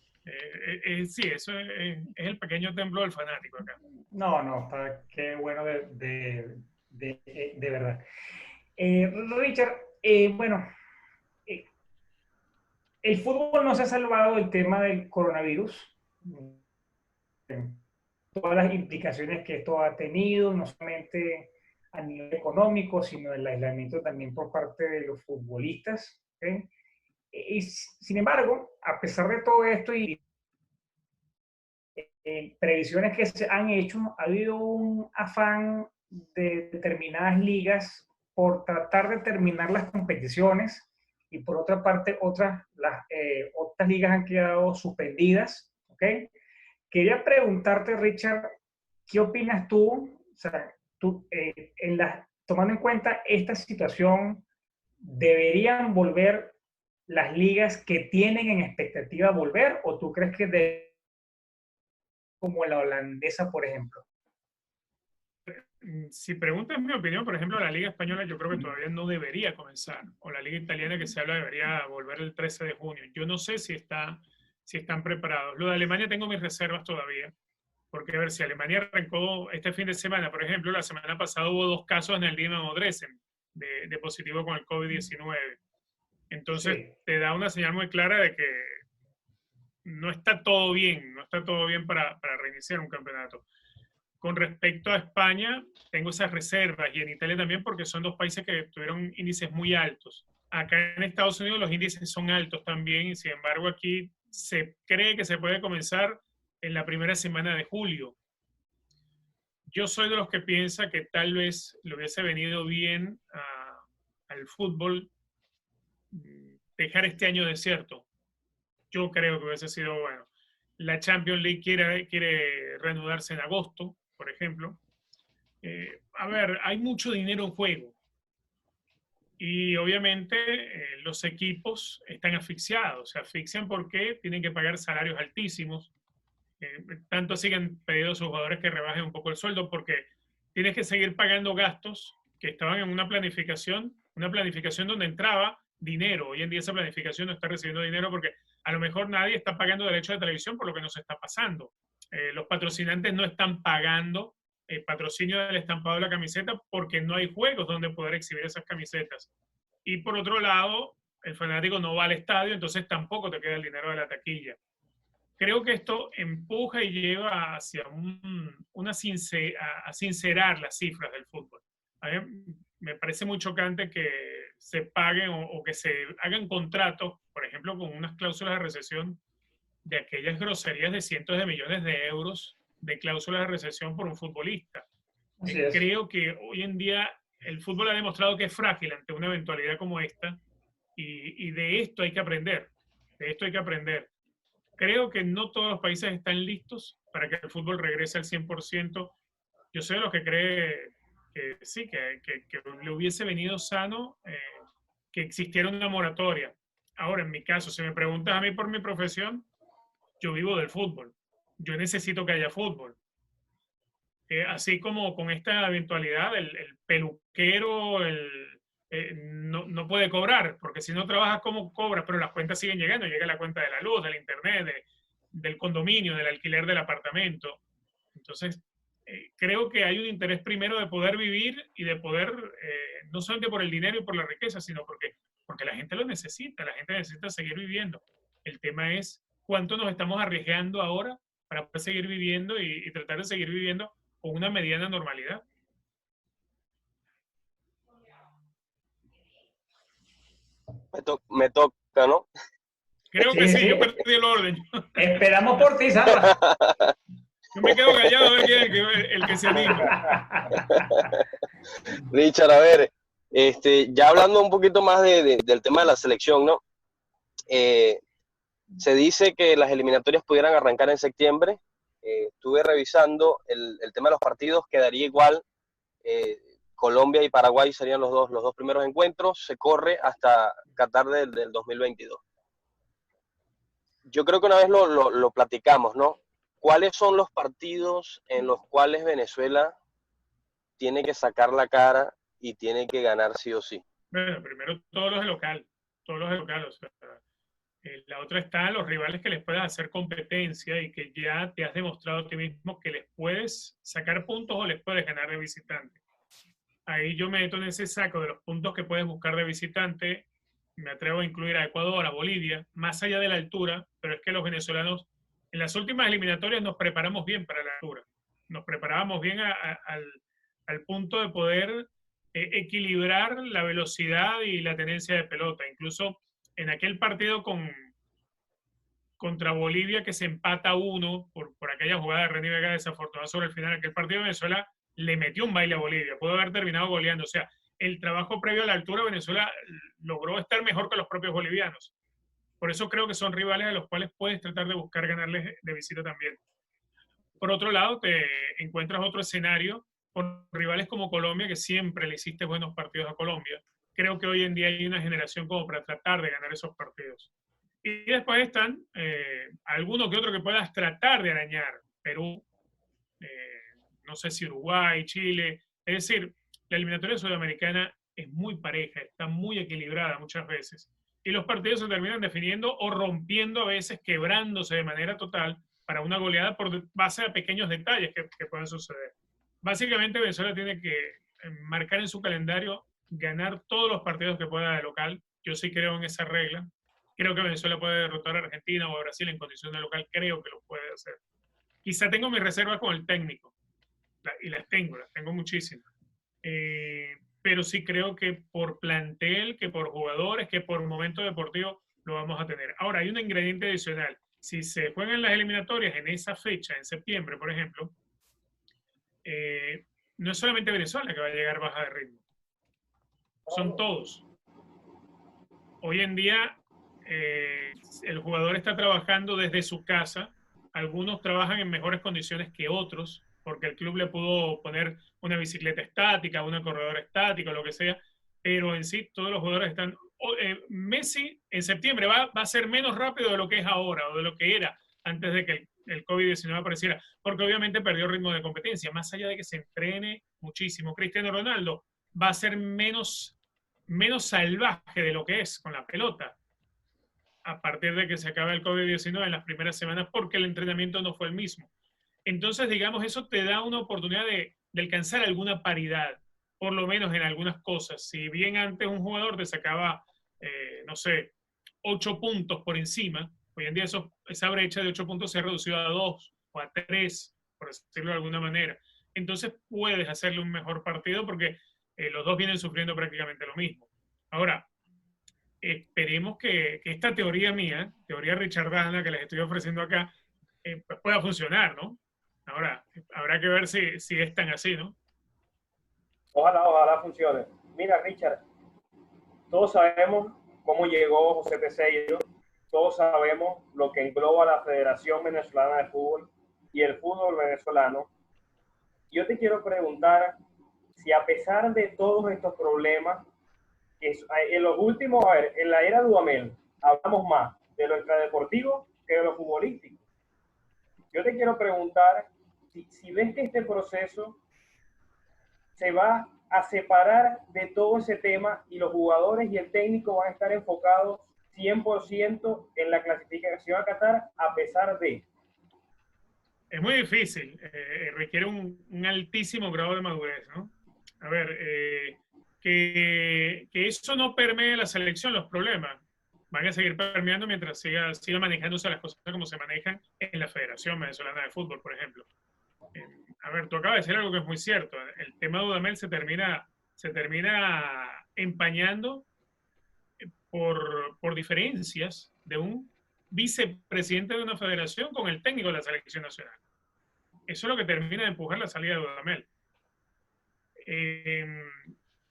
Sí, eso es el pequeño templo del fanático acá. No, qué bueno de verdad. Richard, bueno, el fútbol no se ha salvado del tema del coronavirus. Todas las implicaciones que esto ha tenido, no solamente a nivel económico, sino el aislamiento también por parte de los futbolistas. ¿Okay? Y sin embargo, a pesar de todo esto y previsiones que se han hecho, ha habido un afán de determinadas ligas por tratar de terminar las competiciones y por otra parte otras ligas han quedado suspendidas. ¿Okay? Quería preguntarte, Richard, ¿qué opinas tú? O sea, tomando en cuenta esta situación, ¿deberían volver las ligas que tienen en expectativa volver o tú crees que como la holandesa, por ejemplo? Si preguntas mi opinión, por ejemplo, la Liga Española yo creo que todavía no debería comenzar, o la Liga Italiana que se habla debería volver el 13 de junio. Yo no sé si están preparados. Lo de Alemania tengo mis reservas todavía, porque a ver, si Alemania arrancó este fin de semana, por ejemplo, la semana pasada hubo 2 casos en el Dinamo Dresden de positivo con el COVID-19. Entonces, sí, te da una señal muy clara de que no está todo bien para reiniciar un campeonato. Con respecto a España, tengo esas reservas, y en Italia también, porque son 2 países que tuvieron índices muy altos. Acá en Estados Unidos los índices son altos también, y sin embargo aquí se cree que se puede comenzar en la primera semana de julio. Yo soy de los que piensa que tal vez le hubiese venido bien al fútbol dejar este año desierto. Yo creo que hubiese sido bueno. La Champions League quiere reanudarse en agosto, por ejemplo. A ver, hay mucho dinero en juego. Y obviamente los equipos están asfixiados. Se asfixian porque tienen que pagar salarios altísimos. Tanto así que han pedido a sus jugadores que rebajen un poco el sueldo porque tienes que seguir pagando gastos que estaban en una planificación donde entraba dinero. Hoy en día esa planificación no está recibiendo dinero porque a lo mejor nadie está pagando derecho de televisión por lo que nos está pasando. Los patrocinantes no están pagando el patrocinio del estampado de la camiseta porque no hay juegos donde poder exhibir esas camisetas. Y por otro lado, el fanático no va al estadio, entonces tampoco te queda el dinero de la taquilla. Creo que esto empuja y lleva hacia a sincerar las cifras del fútbol. A mí me parece muy chocante que se paguen o que se hagan contratos, por ejemplo, con unas cláusulas de recesión de aquellas groserías de cientos de millones de euros de cláusulas de recesión por un futbolista. Creo que hoy en día el fútbol ha demostrado que es frágil ante una eventualidad como esta y de esto hay que aprender. De esto hay que aprender. Creo que no todos los países están listos para que el fútbol regrese al 100%. Yo soy de los que cree que sí, que le hubiese venido sano que existiera una moratoria. Ahora, en mi caso, si me preguntas a mí por mi profesión, yo vivo del fútbol. Yo necesito que haya fútbol. Así como con esta eventualidad, el peluquero no puede cobrar, porque si no trabajas, ¿cómo cobras? Pero las cuentas siguen llegando. Llega la cuenta de la luz, del internet, del condominio, del alquiler del apartamento. Entonces, creo que hay un interés primero de poder vivir y de poder, no solamente por el dinero y por la riqueza, sino porque la gente lo necesita, la gente necesita seguir viviendo. El tema es cuánto nos estamos arriesgando ahora para poder seguir viviendo y tratar de seguir viviendo con una mediana normalidad. Me toca, ¿no? Creo que sí, yo perdí el orden. Esperamos por ti, Sandra. Yo me quedo callado a ver quién es el que se anima. Richard, a ver, ya hablando un poquito más del tema de la selección, ¿no? Se dice que las eliminatorias pudieran arrancar en septiembre. Estuve revisando el tema de los partidos, quedaría igual. Colombia y Paraguay serían los dos primeros encuentros. Se corre hasta Qatar del 2022. Yo creo que una vez lo platicamos, ¿no? ¿Cuáles son los partidos en los cuales Venezuela tiene que sacar la cara y tiene que ganar sí o sí? Bueno, primero todos los de local. O sea, la otra está los rivales que les puedas hacer competencia y que ya te has demostrado a ti mismo que les puedes sacar puntos o les puedes ganar de visitante. Ahí yo me meto en ese saco de los puntos que puedes buscar de visitante. Me atrevo a incluir a Ecuador, a Bolivia, más allá de la altura, pero es que los venezolanos en las últimas eliminatorias nos preparamos bien para la altura. Nos preparábamos bien al punto de poder equilibrar la velocidad y la tenencia de pelota. Incluso en aquel partido contra Bolivia que se empata 1 por aquella jugada de René Vega desafortunada sobre el final, aquel partido de Venezuela le metió un baile a Bolivia, pudo haber terminado goleando. O sea, el trabajo previo a la altura, Venezuela logró estar mejor que los propios bolivianos. Por eso creo que son rivales a los cuales puedes tratar de buscar ganarles de visita también. Por otro lado, te encuentras otro escenario con rivales como Colombia, que siempre le hiciste buenos partidos a Colombia. Creo que hoy en día hay una generación como para tratar de ganar esos partidos. Y después están alguno que otro que puedas tratar de arañar. Perú, no sé si Uruguay, Chile. Es decir, la eliminatoria sudamericana es muy pareja, está muy equilibrada muchas veces. Y los partidos se terminan definiendo o rompiendo a veces, quebrándose de manera total para una goleada por base a pequeños detalles que pueden suceder. Básicamente Venezuela tiene que marcar en su calendario ganar todos los partidos que pueda de local. Yo sí creo en esa regla. Creo que Venezuela puede derrotar a Argentina o a Brasil en condición de local. Creo que lo puede hacer. Quizá tengo mis reservas con el técnico. Y las tengo muchísimas. Pero sí creo que por plantel, que por jugadores, que por momento deportivo lo vamos a tener. Ahora, hay un ingrediente adicional. Si se juegan las eliminatorias en esa fecha, en septiembre, por ejemplo, no es solamente Venezuela que va a llegar baja de ritmo. Son todos. Hoy en día, el jugador está trabajando desde su casa. Algunos trabajan en mejores condiciones que otros, porque el club le pudo poner una bicicleta estática, una corredora estática, lo que sea, pero en sí todos los jugadores están... Messi en septiembre va a ser menos rápido de lo que es ahora, o de lo que era antes de que el COVID-19 apareciera, porque obviamente perdió ritmo de competencia, más allá de que se entrene muchísimo. Cristiano Ronaldo va a ser menos salvaje de lo que es con la pelota, a partir de que se acabe el COVID-19 en las primeras semanas, porque el entrenamiento no fue el mismo. Entonces, digamos, eso te da una oportunidad de alcanzar alguna paridad. Pero sí creo que por lo menos en algunas cosas. Si bien antes un jugador te sacaba, no sé, 8 puntos por encima, hoy en día esa brecha de 8 puntos se ha reducido a 2 o a 3, por decirlo de alguna manera. Entonces puedes hacerle un mejor partido porque los dos vienen sufriendo prácticamente lo mismo. Ahora, esperemos que esta teoría mía, teoría richardana que les estoy ofreciendo acá, pues pueda funcionar, ¿no? Ahora, habrá que ver si es tan así, ¿no? Ojalá funcione. Mira, Richard, todos sabemos cómo llegó José Peseiro, todos sabemos lo que engloba la Federación Venezolana de Fútbol y el fútbol venezolano. Yo te quiero preguntar si a pesar de todos estos problemas, en los últimos, a ver, en la era Dudamel, hablamos más de lo extradeportivo que de lo futbolístico. Yo te quiero preguntar si ves que este proceso se va a separar de todo ese tema y los jugadores y el técnico van a estar enfocados 100% en la clasificación a Qatar a pesar de... Es muy difícil, requiere un altísimo grado de madurez, ¿no? A ver, que eso no permee la selección, los problemas van a seguir permeando mientras siga manejándose las cosas como se manejan en la Federación Venezolana de Fútbol, por ejemplo. A ver, tú acabas de decir algo que es muy cierto. El tema de Dudamel se termina empañando por diferencias de un vicepresidente de una federación con el técnico de la selección nacional. Eso es lo que termina de empujar la salida de Dudamel.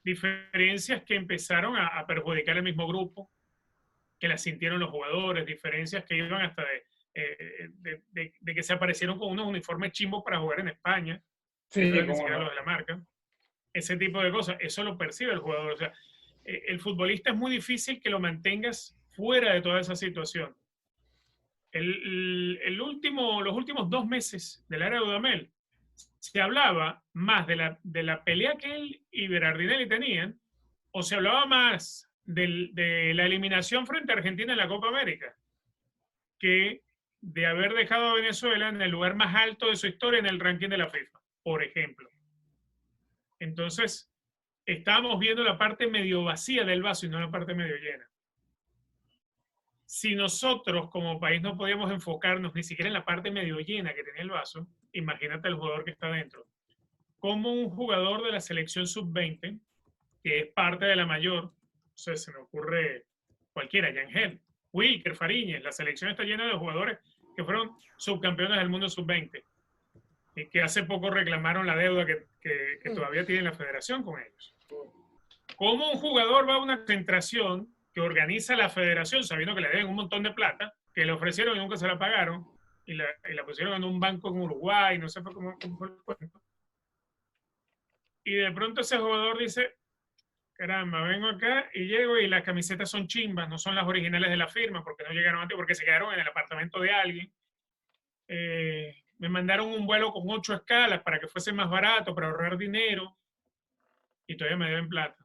Diferencias que empezaron a perjudicar el mismo grupo, que las sintieron los jugadores, diferencias que iban hasta de que se aparecieron con unos uniformes chimbos para jugar en España, sí, ni siquiera los de la marca. Ese tipo de cosas, eso lo percibe el jugador. O sea, el futbolista es muy difícil que lo mantengas fuera de toda esa situación. Los últimos 2 meses de la era de Dudamel se hablaba más de la pelea que él y Berardinelli tenían, o se hablaba más de la eliminación frente a Argentina en la Copa América, que de haber dejado a Venezuela en el lugar más alto de su historia en el ranking de la FIFA, por ejemplo. Entonces, estábamos viendo la parte medio vacía del vaso y no la parte medio llena. Si nosotros como país no podíamos enfocarnos ni siquiera en la parte medio llena que tenía el vaso, imagínate el jugador que está dentro. Como un jugador de la selección sub-20, que es parte de la mayor, o sea, se me ocurre cualquiera, Yangel, Wilker, Fariñez, la selección está llena de jugadores que fueron subcampeones del mundo sub-20 y que hace poco reclamaron la deuda que todavía tiene la federación con ellos. ¿Cómo un jugador va a una concentración que organiza la federación sabiendo que le deben un montón de plata, que le ofrecieron y nunca se la pagaron, y la pusieron en un banco en Uruguay, no sé cómo fue el cuento? Y de pronto ese jugador dice, caramba, vengo acá y llego y las camisetas son chimbas, no son las originales de la firma, porque no llegaron antes, porque se quedaron en el apartamento de alguien. Me mandaron un vuelo con 8 escalas para que fuese más barato, para ahorrar dinero, y todavía me deben plata.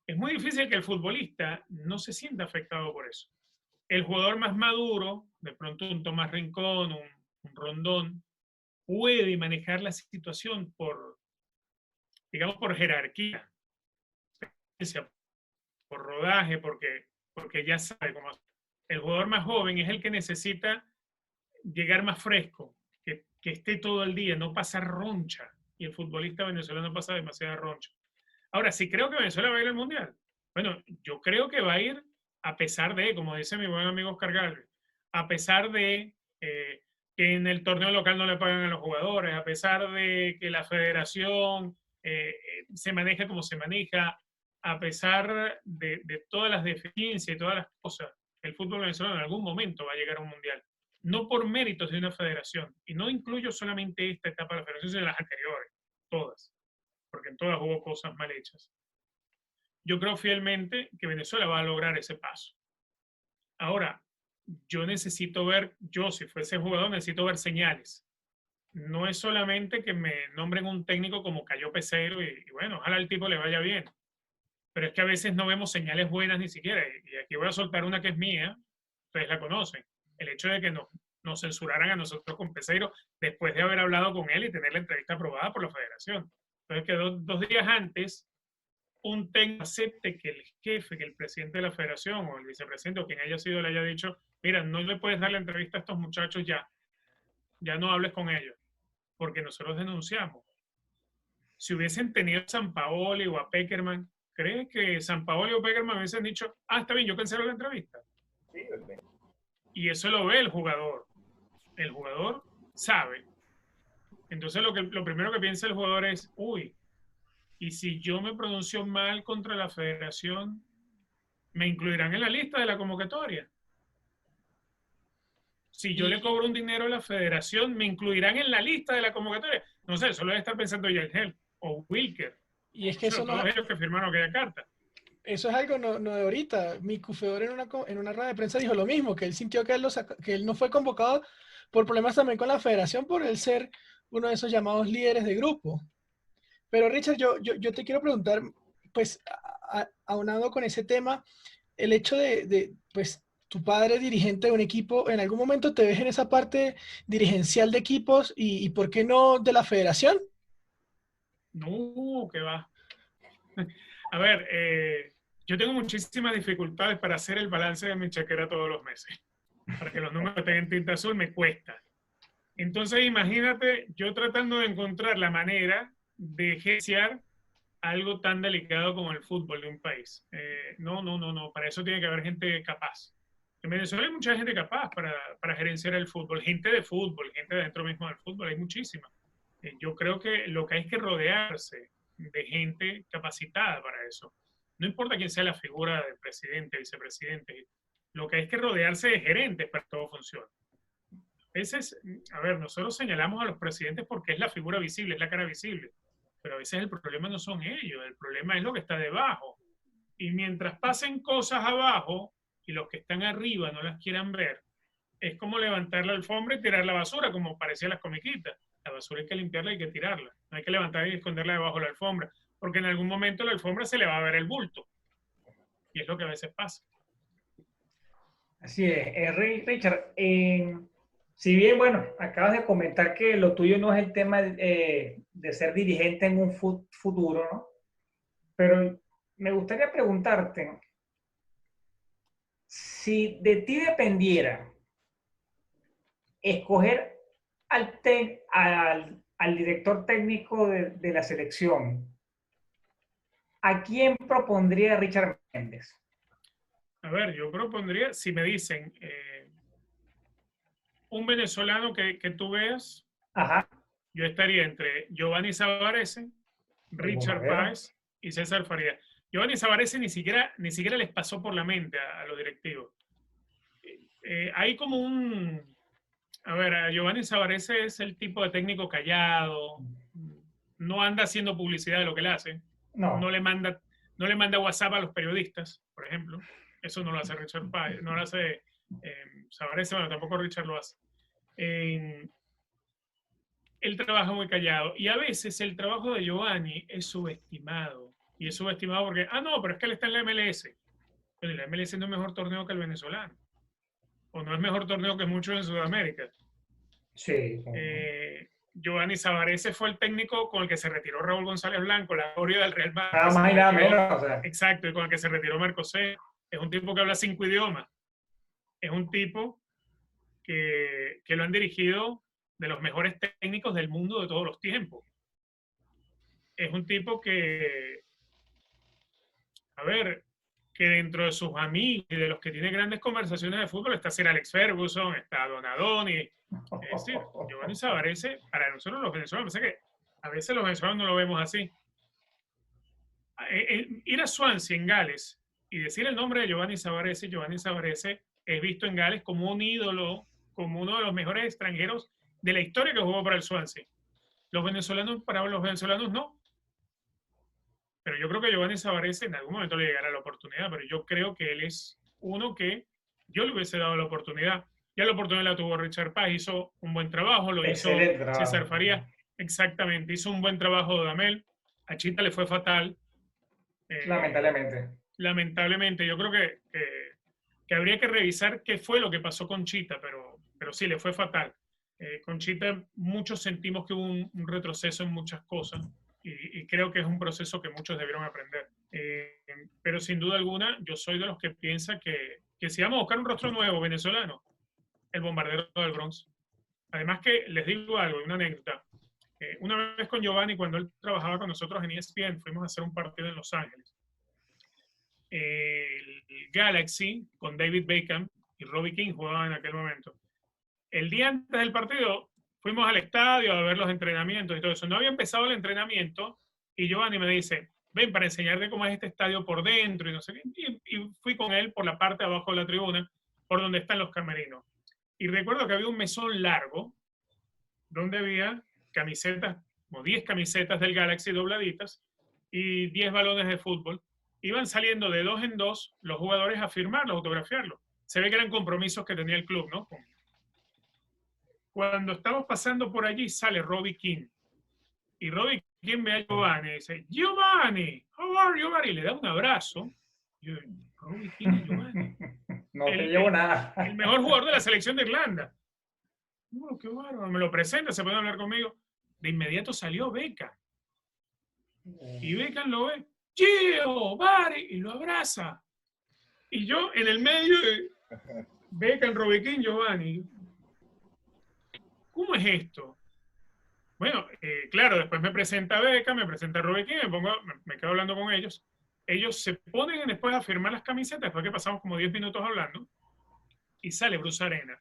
Es muy difícil que el futbolista no se sienta afectado por eso. El jugador más maduro, de pronto un Tomás Rincón, un Rondón, puede manejar la situación por jerarquía, por rodaje, porque ya sabe cómo. El jugador más joven es el que necesita llegar más fresco, que esté todo el día, no pasar roncha. Y el futbolista venezolano pasa demasiada roncha. Ahora, sí creo que Venezuela va a ir al Mundial. Bueno, yo creo que va a ir a pesar de, como dice mi buen amigo Oscar Galvez, a pesar de que en el torneo local no le pagan a los jugadores, a pesar de que la federación se maneja como se maneja, a pesar de todas las deficiencias y todas las cosas, el fútbol venezolano en algún momento va a llegar a un Mundial. No por méritos de una federación. Y no incluyo solamente esta etapa de la federación, sino las anteriores, todas. Porque en todas hubo cosas mal hechas. Yo creo fielmente que Venezuela va a lograr ese paso. Ahora, yo si fuese jugador, necesito ver señales. No es solamente que me nombren un técnico como Cayo Peseiro y bueno, ojalá al tipo le vaya bien. Pero es que a veces no vemos señales buenas ni siquiera. Y aquí voy a soltar una que es mía, ustedes la conocen. El hecho de que nos censuraran a nosotros con Peseiro después de haber hablado con él y tener la entrevista aprobada por la federación. Entonces, que dos días antes, un técnico acepte que el jefe, que el presidente de la federación o el vicepresidente o quien haya sido le haya dicho, mira, no le puedes dar la entrevista a estos muchachos ya no hables con ellos, porque nosotros denunciamos. Si hubiesen tenido a Sampaoli o a Pekerman, ¿crees que Sampaoli o Pekerman hubiesen dicho, está bien, yo cancelo la entrevista? Sí, bebé. Y eso lo ve el jugador. El jugador sabe. Entonces lo primero que piensa el jugador es, y si yo me pronuncio mal contra la federación, ¿me incluirán en la lista de la convocatoria? Si yo le cobro un dinero a la federación, ¿me incluirán en la lista de la convocatoria? No sé, eso lo debe estar pensando Yangel o Wilker. Y es que eso todos ellos que firmaron aquella carta. Eso es algo no de ahorita. Miku Fedor en una rueda de prensa dijo lo mismo, que él sintió que él no fue convocado por problemas también con la federación por él ser uno de esos llamados líderes de grupo. Pero Richard, yo te quiero preguntar, pues, aunado con ese tema, el hecho pues, tu padre dirigente de un equipo, ¿en algún momento te ves en esa parte dirigencial de equipos y por qué no de la federación? No, que va. A ver, yo tengo muchísimas dificultades para hacer el balance de mi chequera todos los meses. Para que los números tengan tinta azul me cuesta. Entonces imagínate yo tratando de encontrar la manera de gerenciar algo tan delicado como el fútbol de un país. No. Para eso tiene que haber gente capaz. En Venezuela hay mucha gente capaz para gerenciar el fútbol. Gente de fútbol, gente dentro mismo del fútbol, hay muchísima. Yo creo que lo que hay es que rodearse de gente capacitada para eso. No importa quién sea la figura del presidente, vicepresidente, lo que hay es que rodearse de gerentes para que todo funcione. A veces, nosotros señalamos a los presidentes porque es la figura visible, es la cara visible, pero a veces el problema no son ellos, el problema es lo que está debajo. Y mientras pasen cosas abajo y los que están arriba no las quieran ver, es como levantar la alfombra y tirar la basura, como parecían las comiquitas. La basura hay que limpiarla, hay que tirarla. No hay que levantarla y esconderla debajo de la alfombra, porque en algún momento la alfombra se le va a ver el bulto. Y es lo que a veces pasa. Así es. Richard, si bien, bueno, acabas de comentar que lo tuyo no es el tema de ser dirigente en un futuro, ¿no? Pero me gustaría preguntarte, si de ti dependiera escoger al director técnico de la selección, ¿a quién propondría Richard Méndez? A ver, yo propondría, si me dicen un venezolano que tú veas, Ajá. Yo estaría entre Giovanni Savarese, Richard Páez y César Farías. Giovanni Savarese ni siquiera les pasó por la mente a los directivos. Hay como Giovanni Savarese es el tipo de técnico callado, no anda haciendo publicidad de lo que él hace, no le manda WhatsApp a los periodistas, por ejemplo. Eso no lo hace Richard Páez, no lo hace Savarese, bueno, tampoco Richard lo hace. Él trabaja muy callado y a veces el trabajo de Giovanni es subestimado. Y es subestimado porque, pero es que él está en la MLS. Pero la MLS no es mejor torneo que el venezolano. O no es mejor torneo que muchos en Sudamérica. Sí. Giovanni Savarese fue el técnico con el que se retiró Raúl González Blanco, la gloria del Real Madrid. Nada más y nada menos. O sea. Exacto, y con el que se retiró Mercosé. Es un tipo que habla 5 idiomas. Es un tipo que lo han dirigido de los mejores técnicos del mundo de todos los tiempos. Es un tipo que dentro de sus amigos y de los que tiene grandes conversaciones de fútbol está Sir Alex Ferguson, está Donadoni. Es decir, Giovanni Savarese, para nosotros los venezolanos, pasa que a veces los venezolanos no lo vemos así. Ir a Swansea en Gales y decir el nombre de Giovanni Savarese es visto en Gales como un ídolo, como uno de los mejores extranjeros de la historia que jugó para el Swansea. Para los venezolanos no. Pero yo creo que Giovanni Savarese en algún momento le llegará la oportunidad, pero yo creo que él es uno que yo le hubiese dado la oportunidad. Ya la oportunidad la tuvo Richard Páez, hizo un buen trabajo, lo hizo César Farías, exactamente, hizo un buen trabajo Dudamel. A Chita le fue fatal. Lamentablemente, yo creo que habría que revisar qué fue lo que pasó con Chita, pero sí, le fue fatal. Con Chita muchos sentimos que hubo un retroceso en muchas cosas y creo que es un proceso que muchos debieron aprender. Pero sin duda alguna, yo soy de los que piensa que si vamos a buscar un rostro nuevo venezolano, el bombardero del Bronx. Además que les digo algo, una anécdota. Una vez con Giovanni, cuando él trabajaba con nosotros en ESPN, fuimos a hacer un partido en Los Ángeles. El Galaxy, con David Beckham y Robbie King, jugaban en aquel momento. El día antes del partido, fuimos al estadio a ver los entrenamientos y todo eso. No había empezado el entrenamiento y Giovanni me dice, ven para enseñarte cómo es este estadio por dentro y no sé qué. Y fui con él por la parte de abajo de la tribuna, por donde están los camerinos. Y recuerdo que había un mesón largo donde había camisetas, como 10 camisetas del Galaxy dobladitas y 10 balones de fútbol. Iban saliendo de 2 en 2 los jugadores a firmarlos, a autografiarlos. Se ve que eran compromisos que tenía el club, ¿no? Cuando estamos pasando por allí, sale Robbie King. Y Robbie King ve a Giovanni y dice, Giovanni, how are you, Giovanni? Y le da un abrazo. Y yo, Robbie King y Giovanni. No te llevo nada. El mejor jugador de la selección de Irlanda. No, qué bárbaro. Me lo presenta, se puede hablar conmigo. De inmediato salió Beckham. Y Beckham lo ve. Gio, Barry, y lo abraza. Y yo en el medio de Beckham, Robbie King, Giovanni. ¿Cómo es esto? Bueno, claro, después me presenta Beckham, me presenta Robbie King, me quedo hablando con ellos. Ellos se ponen después a firmar las camisetas, después que pasamos como 10 minutos hablando, y sale Bruce Arena.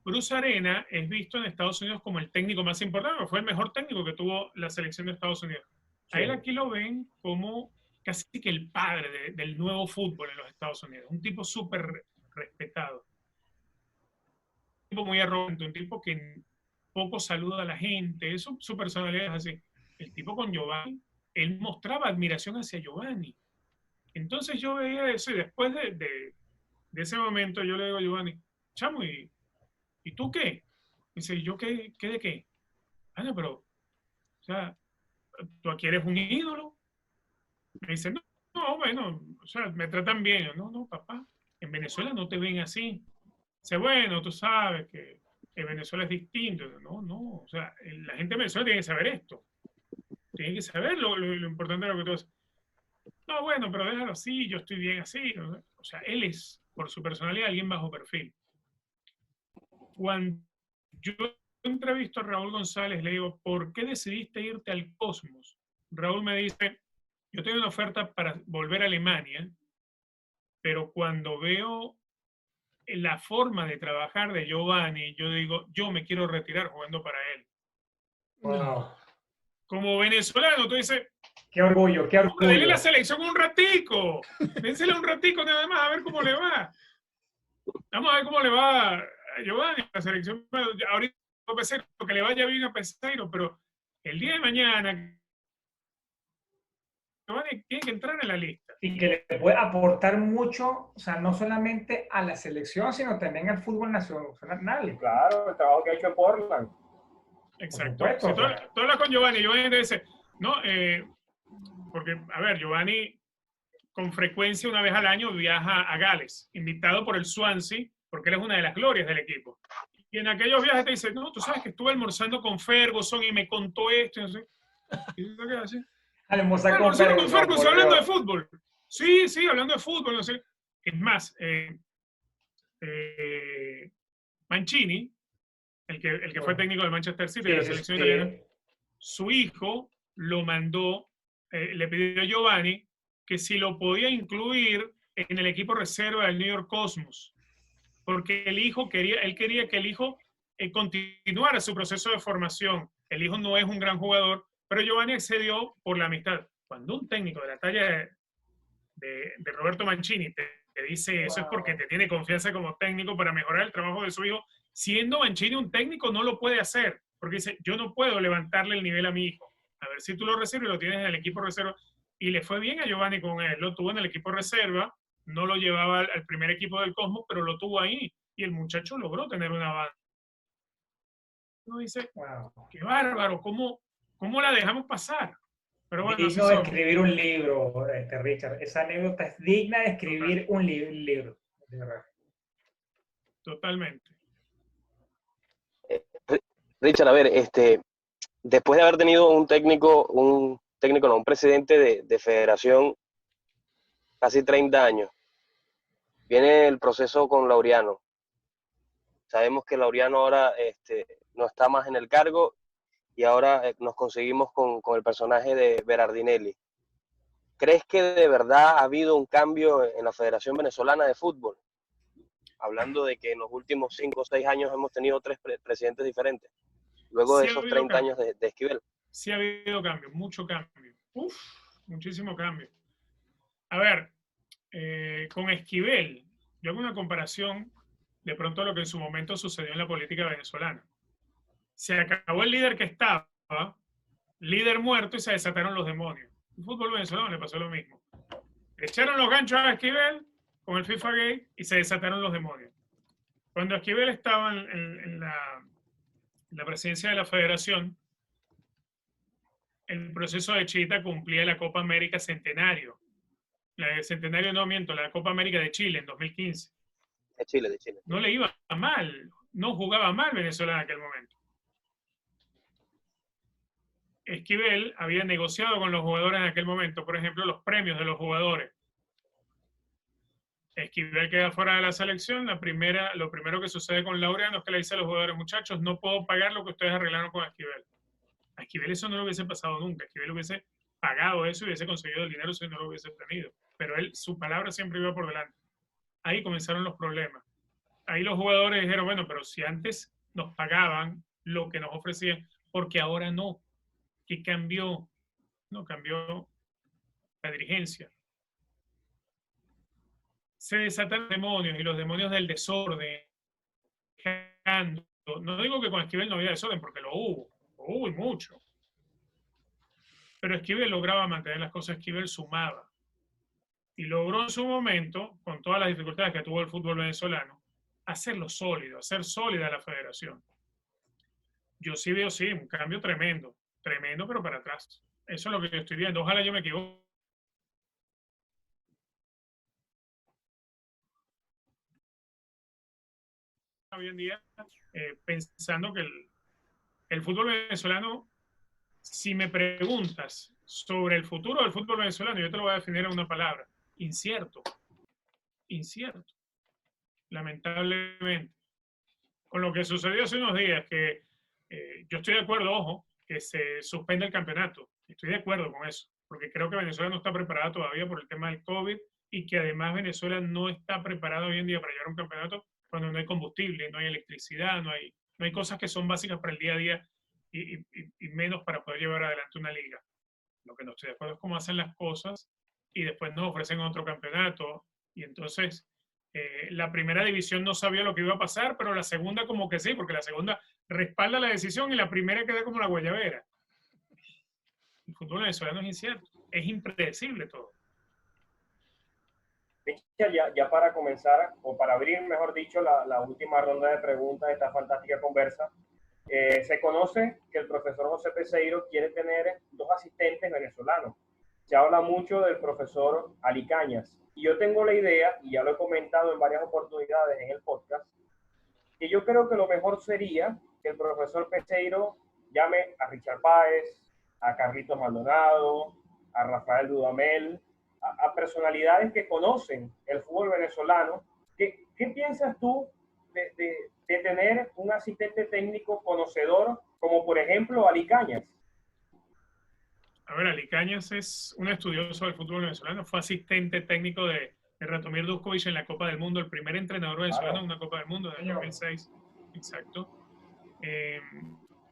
Bruce Arena es visto en Estados Unidos como el técnico más importante, fue el mejor técnico que tuvo la selección de Estados Unidos. A él aquí lo ven como casi que el padre del nuevo fútbol en los Estados Unidos, un tipo súper respetado. Un tipo muy arrogante, un tipo que poco saluda a la gente, su personalidad es así. El tipo con Giovanni, él mostraba admiración hacia Giovanni. Entonces yo veía eso y después de ese momento yo le digo a Giovanni, chamo, ¿y tú qué? Dice, ¿yo qué de qué? Ah, no, pero, o sea, ¿tú aquí eres un ídolo? Me dice, no, bueno, o sea, me tratan bien. Yo, no, papá, en Venezuela no te ven así. Dice, bueno, tú sabes que en Venezuela es distinto. No, o sea, la gente de Venezuela tiene que saber esto. Tiene que saber lo importante de lo que tú haces. No, bueno, pero déjalo así, yo estoy bien así. O sea, él es, por su personalidad, alguien bajo perfil. Cuando yo entrevisto a Raúl González, le digo, ¿por qué decidiste irte al Cosmos? Raúl me dice, yo tengo una oferta para volver a Alemania, pero cuando veo la forma de trabajar de Giovanni, yo digo, yo me quiero retirar jugando para él. Wow. Como venezolano, tú dices, qué orgullo, qué orgullo. Dele la selección un ratico, dénsele un ratico nada más a ver cómo le va. Vamos a ver cómo le va a Giovanni, la selección. Ahorita a Peseiro, que le vaya bien a Peseiro, pero el día de mañana Giovanni tiene que entrar en la lista. Y que le puede aportar mucho, o sea, no solamente a la selección, sino también al fútbol nacional. Claro, el trabajo que ha hecho en Portland. Exacto. Si tú hablas con Giovanni te dice, no, porque, a ver, Giovanni con frecuencia una vez al año viaja a Gales, invitado por el Swansea, porque él es una de las glorias del equipo. Y en aquellos viajes te dice, no, tú sabes que estuve almorzando con Ferguson y me contó esto, y no sé. Y tú quedas así. Almorzar con Ferguson hablando de fútbol. Sí, hablando de fútbol, no sé. Es más, Mancini, el que fue técnico del Manchester City, de la selección italiana, su hijo lo mandó, le pidió a Giovanni que si lo podía incluir en el equipo reserva del New York Cosmos, porque él quería que el hijo continuara su proceso de formación. El hijo no es un gran jugador, pero Giovanni accedió por la amistad. Cuando un técnico de la talla de Roberto Mancini te dice eso, es porque te tiene confianza como técnico para mejorar el trabajo de su hijo. Siendo Mancini un técnico, no lo puede hacer, porque dice, yo no puedo levantarle el nivel a mi hijo. A ver si tú lo reservas y lo tienes en el equipo reserva. Y le fue bien a Giovanni con él. Lo tuvo en el equipo reserva, no lo llevaba al primer equipo del Cosmos, pero lo tuvo ahí. Y el muchacho logró tener una banda. Uno dice, qué bárbaro, ¿cómo la dejamos pasar? Pero bueno, digno de escribir un libro, Richard. Esa anécdota es digna de escribir un libro. De verdad. Totalmente. Richard, a ver, después de haber tenido un técnico técnico, no, un presidente de federación, casi 30 años. Viene el proceso con Laureano. Sabemos que Laureano ahora no está más en el cargo y ahora nos conseguimos con el personaje de Berardinelli. ¿Crees que de verdad ha habido un cambio en la Federación Venezolana de Fútbol? Hablando de que en los últimos 5 o 6 años hemos tenido 3 presidentes diferentes, luego de esos 30 años de Esquivel. Sí ha habido cambio, mucho cambio. Muchísimo cambio. A ver, con Esquivel, yo hago una comparación de pronto a lo que en su momento sucedió en la política venezolana. Se acabó el líder que estaba, líder muerto, y se desataron los demonios. El fútbol venezolano le pasó lo mismo. Echaron los ganchos a Esquivel con el FIFA Gate y se desataron los demonios. Cuando Esquivel estaba en la presidencia de la federación, el proceso de Chita cumplía la Copa América Centenario. La Copa América de Chile en 2015. De Chile. No le iba mal, no jugaba mal Venezuela en aquel momento. Esquivel había negociado con los jugadores en aquel momento, por ejemplo, los premios de los jugadores. Esquivel queda fuera de la selección. Lo primero que sucede con Laureano es que le dice a los jugadores: muchachos, no puedo pagar lo que ustedes arreglaron con Esquivel. A Esquivel eso no lo hubiese pasado nunca. Esquivel hubiese pagado eso y hubiese conseguido el dinero si no lo hubiese tenido. Pero su palabra siempre iba por delante. Ahí comenzaron los problemas. Ahí los jugadores dijeron: bueno, pero si antes nos pagaban lo que nos ofrecían, ¿por qué ahora no? ¿Qué cambió? No, cambió la dirigencia. Se desatan demonios, y los demonios del desorden. No digo que con Esquivel no había desorden, porque lo hubo y mucho. Pero Esquivel lograba mantener las cosas, Esquivel sumaba. Y logró en su momento, con todas las dificultades que tuvo el fútbol venezolano, hacerlo sólido, hacer sólida la federación. Yo sí veo, un cambio tremendo, pero para atrás. Eso es lo que yo estoy viendo. Ojalá yo me equivoque. Hoy en día, pensando que el fútbol venezolano, si me preguntas sobre el futuro del fútbol venezolano, yo te lo voy a definir en una palabra: incierto. Incierto. Lamentablemente. Con lo que sucedió hace unos días, que yo estoy de acuerdo, ojo, que se suspenda el campeonato. Estoy de acuerdo con eso, porque creo que Venezuela no está preparada todavía por el tema del COVID, y que además Venezuela no está preparada hoy en día para llevar un campeonato cuando no hay combustible, no hay electricidad, no hay cosas que son básicas para el día a día, y menos para poder llevar adelante una liga. Lo que no estoy de acuerdo es cómo hacen las cosas y después nos ofrecen otro campeonato, y entonces la primera división no sabía lo que iba a pasar, pero la segunda como que sí, porque la segunda respalda la decisión y la primera queda como la guayabera. El fútbol venezolano es incierto, es impredecible todo. Richard, ya para comenzar, o para abrir, mejor dicho, la última ronda de preguntas de esta fantástica conversa, se conoce que el profesor José Peseiro quiere tener 2 asistentes venezolanos. Se habla mucho del profesor Ali Cañas. Y yo tengo la idea, y ya lo he comentado en varias oportunidades en el podcast, que yo creo que lo mejor sería que el profesor Peseiro llame a Richard Páez, a Carlitos Maldonado, a Rafael Dudamel, a personalidades que conocen el fútbol venezolano. ¿Qué piensas tú de tener un asistente técnico conocedor como, por ejemplo, Ali Cañas? A ver, Ali Cañas es un estudioso del fútbol venezolano, fue asistente técnico de Ratomir Dušković en la Copa del Mundo, el primer entrenador venezolano en una Copa del Mundo en 2006. Exacto.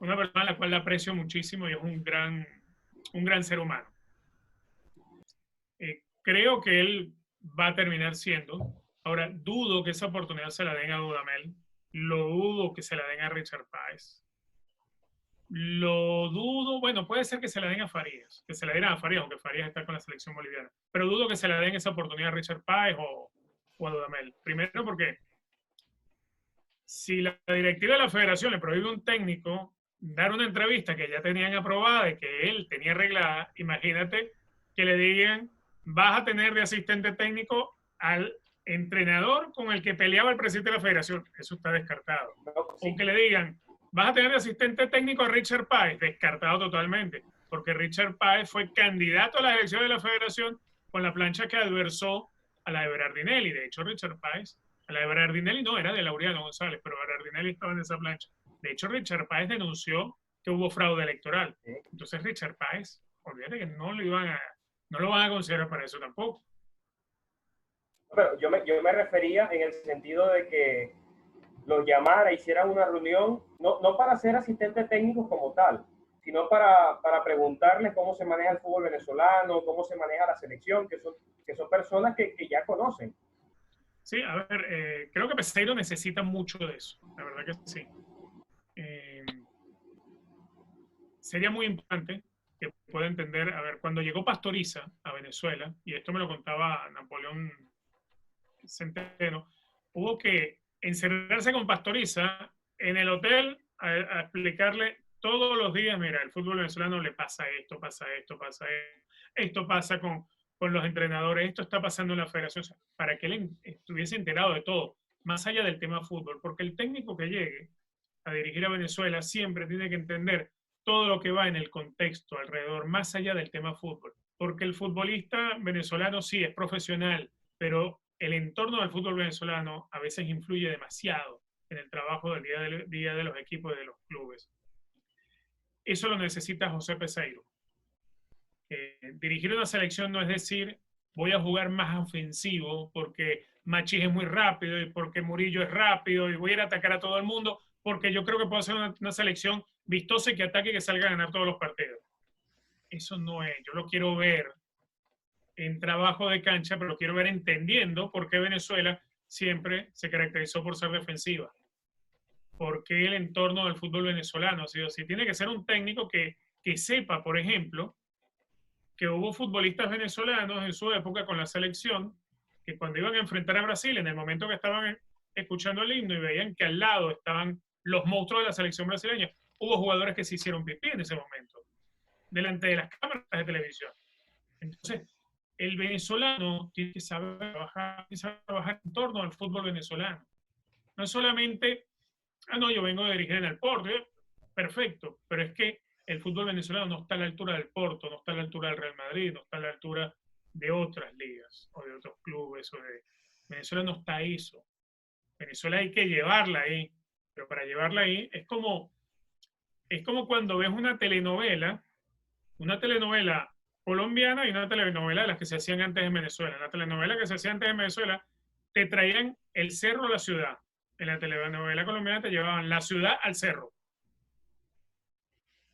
Una persona a la cual la aprecio muchísimo y es un gran ser humano. Creo que él va a terminar siendo. Ahora, dudo que esa oportunidad se la den a Dudamel, lo dudo que se la den a Richard Páez. Lo dudo, bueno, puede ser que se la den a Farías, que se la dieran a Farías, aunque Farías está con la selección boliviana, pero dudo que se la den esa oportunidad a Richard Páez o a Dudamel. Primero porque si la directiva de la federación le prohíbe a un técnico dar una entrevista que ya tenían aprobada y que él tenía arreglada, imagínate que le digan: vas a tener de asistente técnico al entrenador con el que peleaba el presidente de la federación. Eso está descartado. O que le digan: vas a tener de asistente técnico a Richard Páez, descartado totalmente. porque Richard Páez fue candidato a la elección de la federación con la plancha que adversó a la de Berardinelli. De hecho, Richard Páez, a la de Berardinelli no, era de Laureano González, pero Berardinelli estaba en esa plancha. De hecho, Richard Páez denunció que hubo fraude electoral. Entonces, Richard Páez, olvídate que no lo van a considerar para eso tampoco. Pero yo me refería en el sentido de que los llamara, hicieran una reunión, no para ser asistentes técnicos como tal, sino para preguntarles cómo se maneja el fútbol venezolano, cómo se maneja la selección, que son personas que ya conocen. Sí, a ver, creo que Peseiro necesita mucho de eso, la verdad que sí. Sería muy importante que pueda entender, a ver, cuando llegó Pastoriza a Venezuela, y esto me lo contaba Napoleón Centeno, hubo que encerrarse con Pastoriza en el hotel a explicarle todos los días, mira, el fútbol venezolano le pasa esto, pasa esto, pasa esto, esto pasa con los entrenadores, esto está pasando en la federación, o sea, para que él estuviese enterado de todo, más allá del tema fútbol, porque el técnico que llegue a dirigir a Venezuela siempre tiene que entender todo lo que va en el contexto alrededor, más allá del tema fútbol, porque el futbolista venezolano sí es profesional, pero el entorno del fútbol venezolano a veces influye demasiado en el trabajo del día de los equipos y de los clubes. Eso lo necesita José Peseiro. Dirigir una selección no es decir, voy a jugar más ofensivo porque Machís es muy rápido y porque Murillo es rápido y voy a ir a atacar a todo el mundo porque yo creo que puedo hacer una selección vistosa y que ataque y que salga a ganar todos los partidos. Eso no es. Yo lo quiero ver en trabajo de cancha, pero lo quiero ver entendiendo por qué Venezuela siempre se caracterizó por ser defensiva. ¿Por qué el entorno del fútbol venezolano ha sido así? Tiene que ser un técnico que sepa, por ejemplo, que hubo futbolistas venezolanos en su época con la selección que cuando iban a enfrentar a Brasil, en el momento que estaban escuchando el himno y veían que al lado estaban los monstruos de la selección brasileña, hubo jugadores que se hicieron pipí en ese momento, delante de las cámaras de televisión. Entonces, el venezolano tiene que saber trabajar en torno al fútbol venezolano. No es solamente, no, yo vengo de dirigir en el Porto, perfecto, pero es que el fútbol venezolano no está a la altura del Porto, no está a la altura del Real Madrid, no está a la altura de otras ligas o de otros clubes. Venezuela no está eso. Venezuela hay que llevarla ahí, pero para llevarla ahí es como cuando ves una telenovela colombiana y una telenovela de las que se hacían antes en Venezuela. En la telenovela que se hacía antes en Venezuela te traían el cerro a la ciudad. En la telenovela colombiana te llevaban la ciudad al cerro.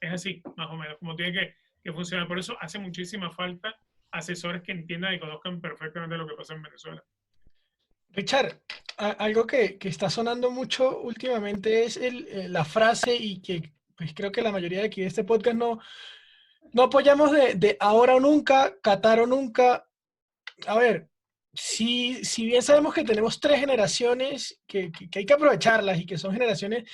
Es así, más o menos, como tiene que funcionar. Por eso hace muchísima falta asesores que entiendan y conozcan perfectamente lo que pasa en Venezuela. Richard, algo que está sonando mucho últimamente es la frase y que pues creo que la mayoría de aquí de este podcast no apoyamos de ahora o nunca, Qatar o nunca. A ver, si bien sabemos que tenemos 3 generaciones que hay que aprovecharlas y que son generaciones,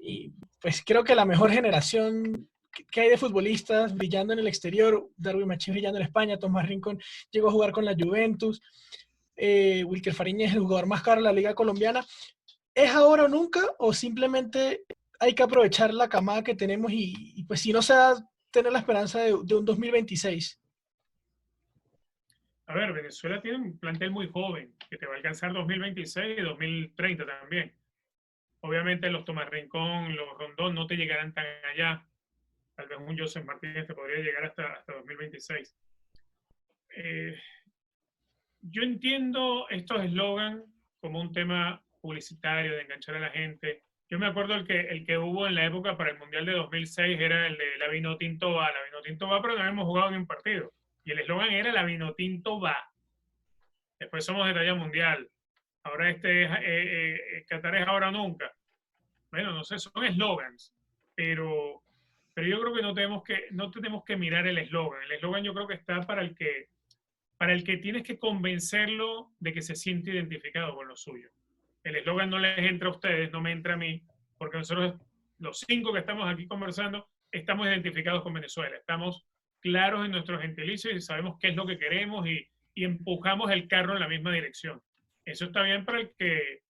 y pues creo que la mejor generación que hay de futbolistas brillando en el exterior, Darwin Machís brillando en España, Tomás Rincón llegó a jugar con la Juventus, Wilker Fariñez es el jugador más caro de la liga colombiana. ¿Es ahora o nunca o simplemente hay que aprovechar la camada que tenemos y pues si no se da, tener la esperanza de un 2026? A ver, Venezuela tiene un plantel muy joven que te va a alcanzar 2026 y 2030 también. Obviamente los Tomás Rincón, los Rondón no te llegarán tan allá. Tal vez un Joseph Martínez te podría llegar hasta 2026. Yo entiendo estos eslogans como un tema publicitario de enganchar a la gente. Yo me acuerdo el que hubo en la época para el Mundial de 2006 era el de la Vinotinto va. La Vinotinto va, pero no hemos jugado ni un partido. Y el eslogan era la Vinotinto va. Después somos de talla mundial. Ahora Qatar es ahora o nunca. Bueno, no sé, son eslogans. Pero yo creo que no tenemos que mirar el eslogan. El eslogan yo creo que está para el que tienes que convencerlo de que se siente identificado con lo suyo. El eslogan no les entra a ustedes, no me entra a mí, porque nosotros, los 5 que estamos aquí conversando, estamos identificados con Venezuela. Estamos claros en nuestros gentilicios y sabemos qué es lo que queremos y empujamos el carro en la misma dirección. Eso está bien para el que,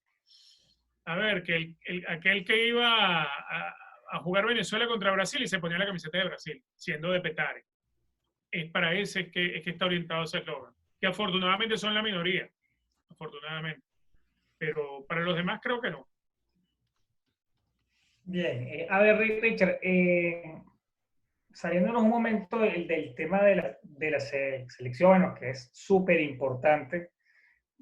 a ver, que aquel que iba a a jugar Venezuela contra Brasil y se ponía la camiseta de Brasil, siendo de Petare. Es para ese es que está orientado ese eslogan, que afortunadamente son la minoría, afortunadamente. Pero para los demás creo que no. Bien, a ver, Richard, saliéndonos un momento del tema de la selección, bueno, que es súper importante,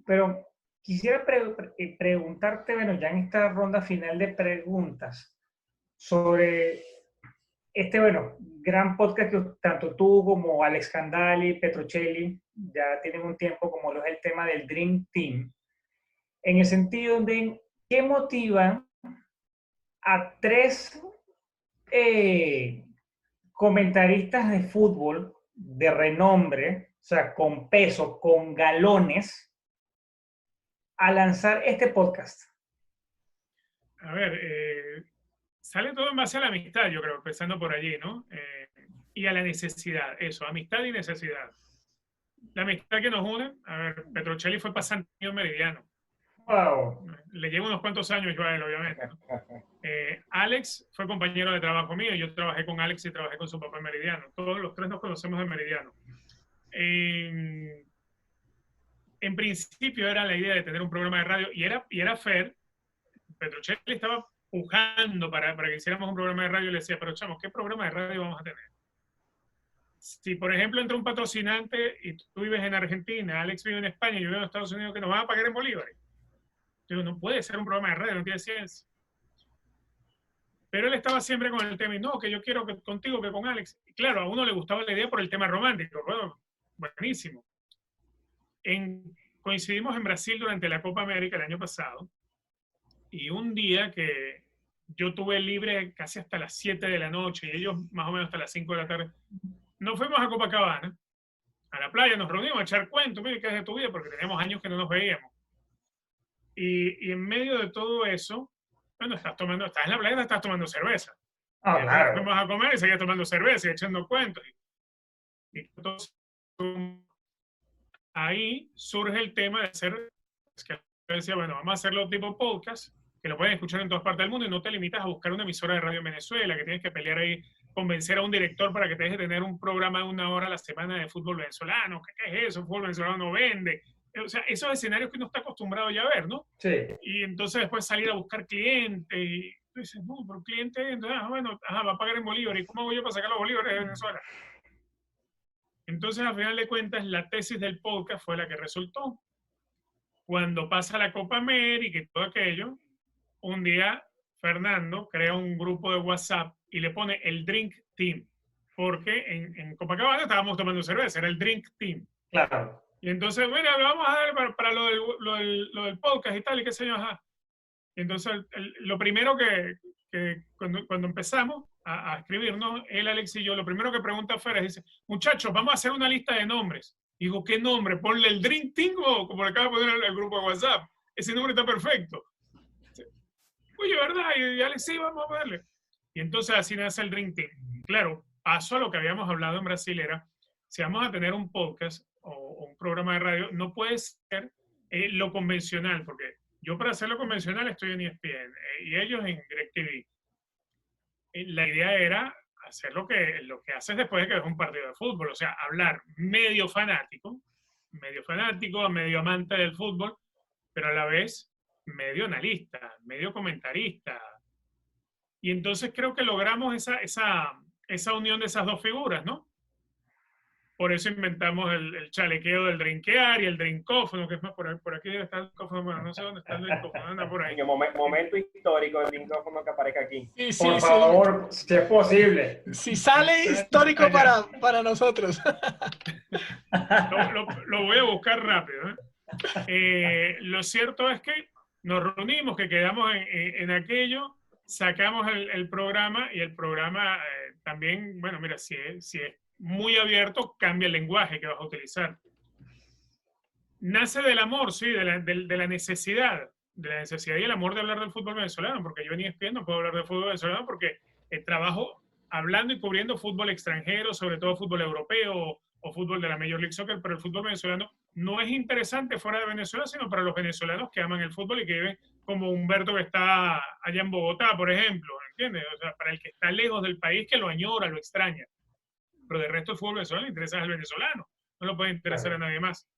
pero quisiera preguntarte, bueno, ya en esta ronda final de preguntas, sobre este, bueno, gran podcast que tanto tú como Alex Candali, Petrocelli, ya tienen un tiempo, como lo es el tema del Dream Team, en el sentido de qué motiva a tres comentaristas de fútbol de renombre, o sea, con peso, con galones, a lanzar este podcast. A ver, sale todo en base a la amistad, yo creo, empezando por allí, ¿no? Y a la necesidad, eso, amistad y necesidad. La amistad que nos une, a ver, Petrocelli fue pasante en Meridiano. Wow. Le llevo unos cuantos años yo a él, obviamente, ¿no? Alex fue compañero de trabajo mío, yo trabajé con Alex y trabajé con su papá en Meridiano. Todos los tres nos conocemos de Meridiano. En principio era la idea de tener un programa de radio y era fair. Petrocelli estaba pujando para que hiciéramos un programa de radio y le decía, pero chamos, ¿qué programa de radio vamos a tener? Si, por ejemplo, entra un patrocinante y tú vives en Argentina, Alex vive en España y yo vivo en Estados Unidos, que nos van a pagar en bolívares. Yo, no puede ser un programa de radio, no tiene ciencia. Pero él estaba siempre con el tema, y no, que yo quiero que contigo, que con Alex. Y claro, a uno le gustaba la idea por el tema romántico. Bueno, buenísimo. Coincidimos en Brasil durante la Copa América el año pasado, y un día que yo tuve libre casi hasta las 7 de la noche, y ellos más o menos hasta las 5 de la tarde, nos fuimos a Copacabana, a la playa, nos reunimos a echar cuentos, mire, ¿qué es de tu vida? Porque teníamos años que no nos veíamos. Y en medio de todo eso, bueno, estás en la playa, estás tomando cerveza. Ah, claro. Fuimos a comer y seguías tomando cerveza y echando cuentos. Y entonces, ahí surge el tema de hacer, es que yo decía, bueno, vamos a hacerlo tipo podcast, que lo pueden escuchar en todas partes del mundo y no te limitas a buscar una emisora de radio en Venezuela, que tienes que pelear ahí, convencer a un director para que te deje tener un programa de 1 hora a la semana de fútbol venezolano. ¿Qué es eso? El fútbol venezolano no vende. O sea, esos escenarios que uno está acostumbrado ya a ver, ¿no? Sí. Y entonces después salir a buscar clientes y tú dices, no, pero cliente, entonces, bueno, va a pagar en bolívares. ¿Y cómo voy yo para sacar los bolívares de Venezuela? Entonces, al final de cuentas, la tesis del podcast fue la que resultó. Cuando pasa la Copa América y todo aquello, un día Fernando crea un grupo de WhatsApp y le pone el Drink Team, porque en Copacabana estábamos tomando cerveza, era el Drink Team. Claro. Y entonces, bueno, vamos a dar para lo del podcast y tal, y qué sé yo, ajá. Y entonces, lo primero que cuando empezamos a escribirnos, él, Alex y yo, lo primero que pregunta afuera es, dice, muchachos, vamos a hacer una lista de nombres. Y digo, ¿qué nombre? Ponle el Dream Team, o como le acaba de poner el grupo de WhatsApp. Ese nombre está perfecto. Oye, ¿verdad? Y Alex, sí, vamos a ponerle. Y entonces así nace el Dream Team. Claro, paso a lo que habíamos hablado en Brasil era, si vamos a tener un podcast o un programa de radio, no puede ser lo convencional, porque yo para hacer lo convencional estoy en ESPN y ellos en DirecTV. La idea era hacer lo que haces después de que ves un partido de fútbol, o sea, hablar medio fanático, medio amante del fútbol, pero a la vez medio analista, medio comentarista. Y entonces creo que logramos esa unión de esas dos figuras, ¿no? Por eso inventamos el chalequeo del drinkear y el drinkófono, que es más, por aquí debe estar el drinkófono, bueno, no sé dónde está el drinkófono, anda por ahí. Momento histórico del drinkófono que aparezca aquí. Sí, Por favor, si es posible. Si sale histórico para nosotros. Lo voy a buscar rápido. Lo cierto es que nos reunimos, que quedamos en aquello, sacamos el programa y el programa también, bueno, mira, si es muy abierto, cambia el lenguaje que vas a utilizar. Nace del amor, sí, de la necesidad y el amor de hablar del fútbol venezolano, porque yo en ESPN no puedo hablar del fútbol venezolano porque trabajo hablando y cubriendo fútbol extranjero, sobre todo fútbol europeo o fútbol de la Major League Soccer, pero el fútbol venezolano no es interesante fuera de Venezuela, sino para los venezolanos que aman el fútbol y que viven como Humberto, que está allá en Bogotá, por ejemplo, ¿entiendes? O sea, para el que está lejos del país, que lo añora, lo extraña. Pero del resto del fútbol venezolano le interesa al venezolano, no lo puede interesar a nadie más.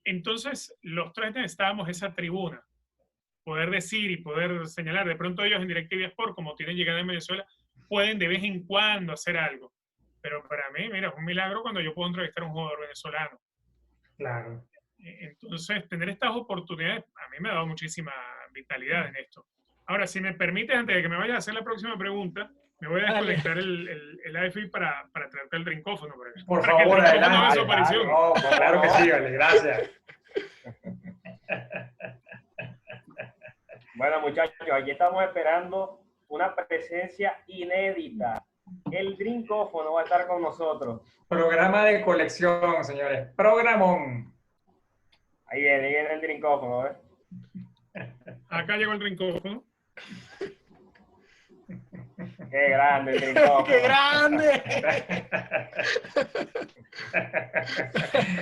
Entonces, los tres necesitábamos esa tribuna, poder decir y poder señalar. De pronto ellos en DirecTV Sport, como tienen llegada en Venezuela, pueden de vez en cuando hacer algo. Pero para mí, mira, es un milagro cuando yo puedo entrevistar a un jugador venezolano. Claro. Entonces, tener estas oportunidades a mí me ha dado muchísima vitalidad en esto. Ahora, si me permites, antes de que me vayas a hacer la próxima pregunta, me voy a desconectar el AFI para traerte el drinkófono. Por favor, adelante. No, claro que sí, vale, gracias. Bueno, muchachos, aquí estamos esperando una presencia inédita. El drinkófono va a estar con nosotros. Programa de colección, señores. Programón. Ahí viene el drinkófono, ¿ves? Acá llegó el drinkófono. ¡Qué grande el drinkófono! ¡Qué grande!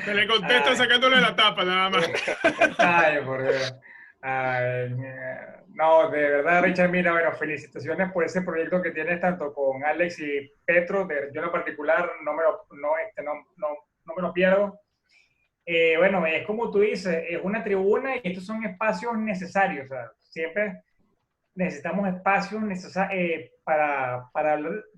Se le contesta sacándole la tapa, nada más. Ay, por Dios. Ay, no, de verdad, Richard, mira, bueno, felicitaciones por ese proyecto que tienes tanto con Alex y Petro. Yo en lo particular no me lo pierdo. Bueno, es como tú dices, es una tribuna y estos son espacios necesarios. O sea, siempre necesitamos espacios para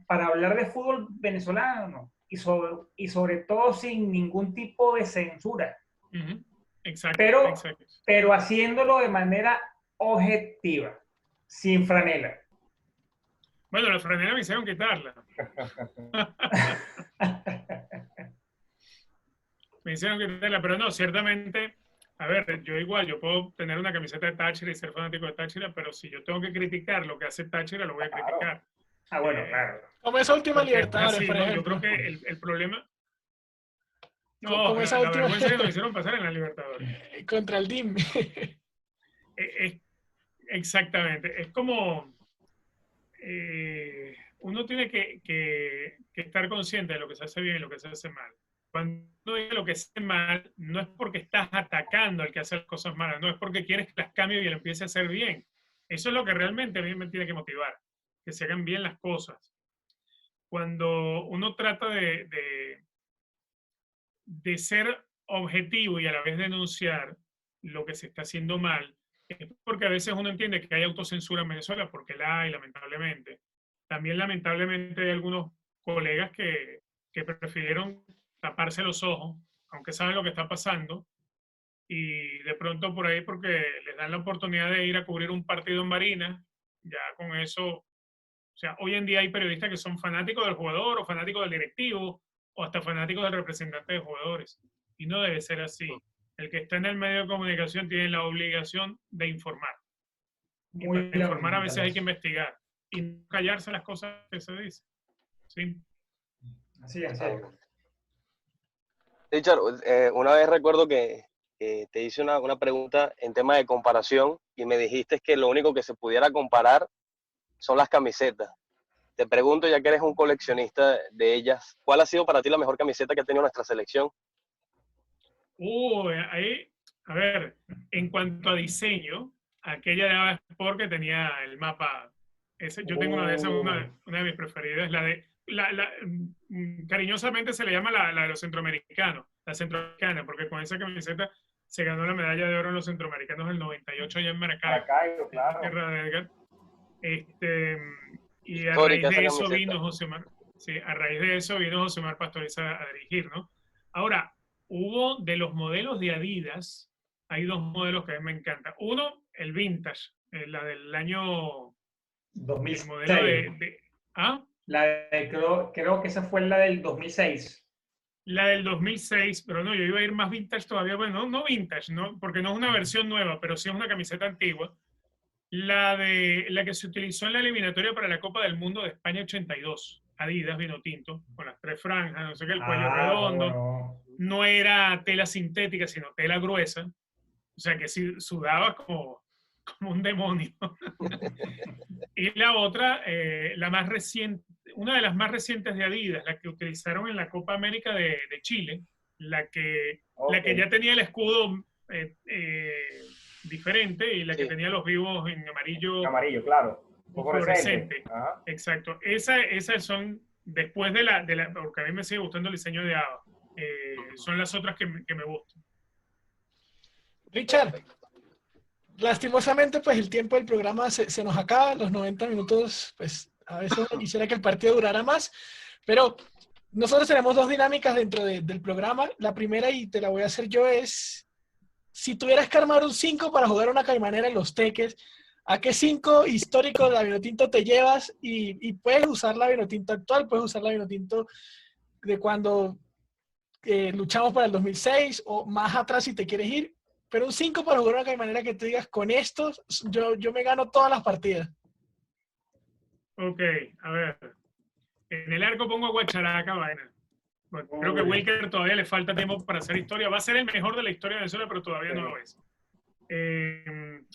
hablar de fútbol venezolano y sobre todo sin ningún tipo de censura. Uh-huh. Exacto, pero haciéndolo de manera objetiva, sin franela. Bueno, la franela me hicieron quitarla. Me hicieron quitarla, pero no, ciertamente, a ver, yo puedo tener una camiseta de Táchira y ser fanático de Táchira, pero si yo tengo que criticar lo que hace Táchira, lo voy a criticar. Ah, bueno, claro. Como esa última Libertadores, por ejemplo. Yo creo que el problema... No, como esa la última... vergüenza que nos hicieron pasar en la Libertadores. Contra el DIM. Exactamente. Es como... uno tiene que estar consciente de lo que se hace bien y lo que se hace mal. Cuando uno dice lo que se hace mal, no es porque estás atacando al que hace las cosas malas, no es porque quieres que las cambie y lo empiece a hacer bien. Eso es lo que realmente a mí me tiene que motivar, que se hagan bien las cosas. Cuando uno trata de ser objetivo y a la vez denunciar lo que se está haciendo mal, es porque a veces uno entiende que hay autocensura en Venezuela, porque la hay, lamentablemente. También, lamentablemente, hay algunos colegas que prefirieron taparse los ojos, aunque saben lo que está pasando, y de pronto por ahí, porque les dan la oportunidad de ir a cubrir un partido en Barinas, ya con eso, o sea, hoy en día hay periodistas que son fanáticos del jugador, o fanáticos del directivo, o hasta fanáticos del representante de jugadores, y no debe ser así. El que está en el medio de comunicación tiene la obligación de informar. Y para informar a veces hay que investigar y no callarse las cosas que se dicen. ¿Sí? Así es. Richard, una vez recuerdo que te hice una pregunta en tema de comparación y me dijiste que lo único que se pudiera comparar son las camisetas. Te pregunto, ya que eres un coleccionista de ellas, ¿cuál ha sido para ti la mejor camiseta que ha tenido nuestra selección? Ahí, a ver, en cuanto a diseño, aquella de Ava Sport que tenía el mapa, yo tengo una de esas, una de mis preferidas, cariñosamente se le llama la de los centroamericanos, la centroamericana, porque con esa camiseta se ganó la medalla de oro en los centroamericanos del 98 allá en Maracaibo, claro. tierra de Edgar. Y a raíz de eso vino Josemar, sí, a raíz de eso vino Josemar Pastoriza a dirigir, ¿no? Ahora, hubo de los modelos de Adidas, hay dos modelos que a mí me encantan. Uno, el vintage, la del año 2006. El modelo ¿ah? Creo que esa fue la del 2006. La del 2006, pero no, yo iba a ir más vintage todavía. Bueno, no vintage, no, porque no es una versión nueva, pero sí es una camiseta antigua. La que se utilizó en la eliminatoria para la Copa del Mundo de España 82. Adidas vino tinto, con las tres franjas, no sé qué, el cuello redondo. Bueno. No era tela sintética, sino tela gruesa. O sea que sí, sudaba como un demonio. Y la otra, la más reciente, una de las más recientes de Adidas, la que utilizaron en la Copa América de Chile, la que ya tenía el escudo diferente y la que tenía los vivos en amarillo. Amarillo, claro. fluorescente. Exacto. Esas son, después de la, porque a mí me sigue gustando el diseño de ABA. Son las otras que me gustan. Richard, lastimosamente, pues el tiempo del programa se nos acaba, los 90 minutos, pues a veces uno quisiera que el partido durara más, pero nosotros tenemos dos dinámicas dentro del programa. La primera, y te la voy a hacer yo, es si tuvieras que armar un 5 para jugar una caimanera en Los Teques, ¿a qué 5 histórico de la Vinotinto te llevas? Y puedes usar la Vinotinto actual, puedes usar la Vinotinto de cuando luchamos para el 2006 o más atrás si te quieres ir, pero un 5 para jugar una caimanera que te digas, con estos yo me gano todas las partidas. Ok, a ver. En el arco pongo a Guacharaca Baena. Bueno, creo que Wilker todavía le falta tiempo para hacer historia. Va a ser el mejor de la historia de Venezuela, pero todavía no lo es.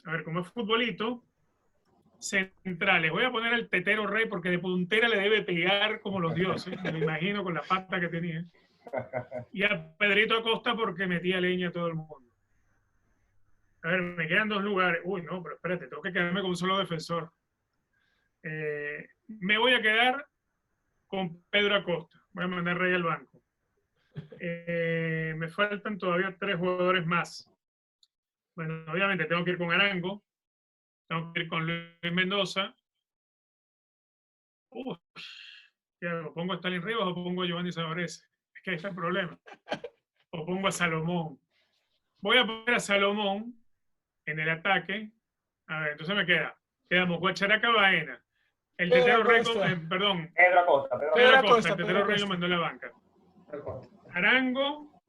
A ver, como es futbolito, centrales. Voy a poner al Tetero Rey porque de puntera le debe pegar como los dioses. Me imagino con la pata que tenía. Y a Pedrito Acosta porque metía leña a todo el mundo. A ver, me quedan 2 lugares. Uy, no, pero espérate, tengo que quedarme con un solo defensor. Me voy a quedar con Pedro Acosta. Voy a mandar Rey al banco. Me faltan todavía 3 jugadores más. Bueno, obviamente tengo que ir con Arango. Tengo que ir con Luis Mendoza. ¿Qué hago? ¿Pongo a Stalin Rivas o pongo a Giovanni Savarese? Es que ahí está el problema. O pongo a Salomón. Voy a poner a Salomón en el ataque. A ver, entonces quedamos Guacharaca Baena. El Tetero Rey, perdón. Pedro Acosta. El Tetero Rey lo mandó a la banca. Arango,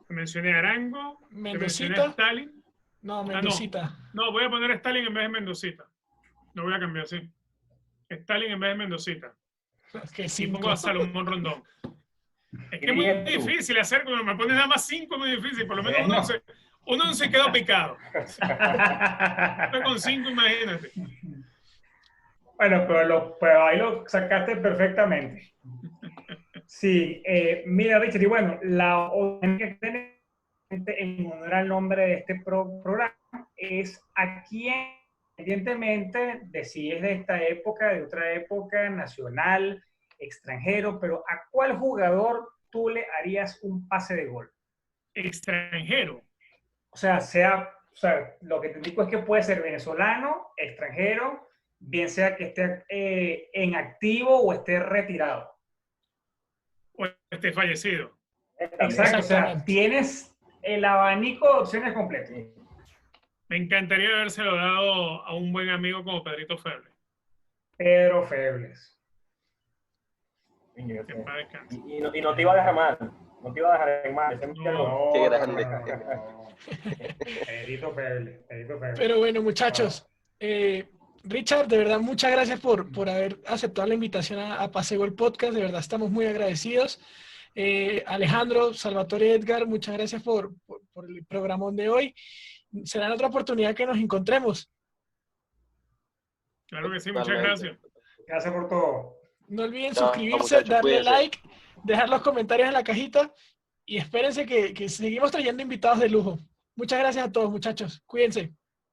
mencioné a Arango. Mencioné a Stalin. No, Mendocita. No, voy a poner a Stalin en vez de Mendocita. No voy a cambiar, sí. Stalin en vez de Mendocita. Y pongo a Salomón Rondón. Es que es muy difícil hacer, cuando me pones nada más 5, muy difícil. Por lo menos uno se quedó picado. Pero con 5, imagínate. Bueno, pero ahí lo sacaste perfectamente. Sí, mira, Richard, y bueno, la que tenemos en honor al nombre de este programa es a quién, evidentemente, de si es de esta época, de otra época, nacional, extranjero, pero ¿a cuál jugador tú le harías un pase de gol? Extranjero. O sea, lo que te digo es que puede ser venezolano, extranjero, bien sea que esté en activo o esté retirado. O esté fallecido. Exacto, o sea, tienes el abanico de opciones completo. Me encantaría habérselo dado a un buen amigo como Pedrito Febles. Pedro Febles. Y no te iba a dejar mal. No te iba a dejar en mal. Qué grande. Pedrito Febles. Pero bueno, muchachos, Richard, de verdad, muchas gracias por haber aceptado la invitación a Pase Gol Podcast. De verdad, estamos muy agradecidos. Alejandro, Salvatore, Edgar, muchas gracias por el programón de hoy. Será en otra oportunidad que nos encontremos. Claro que sí, muchas gracias. Gracias por todo. No olviden suscribirse, darle like, dejar los comentarios en la cajita y espérense que seguimos trayendo invitados de lujo. Muchas gracias a todos, muchachos. Cuídense.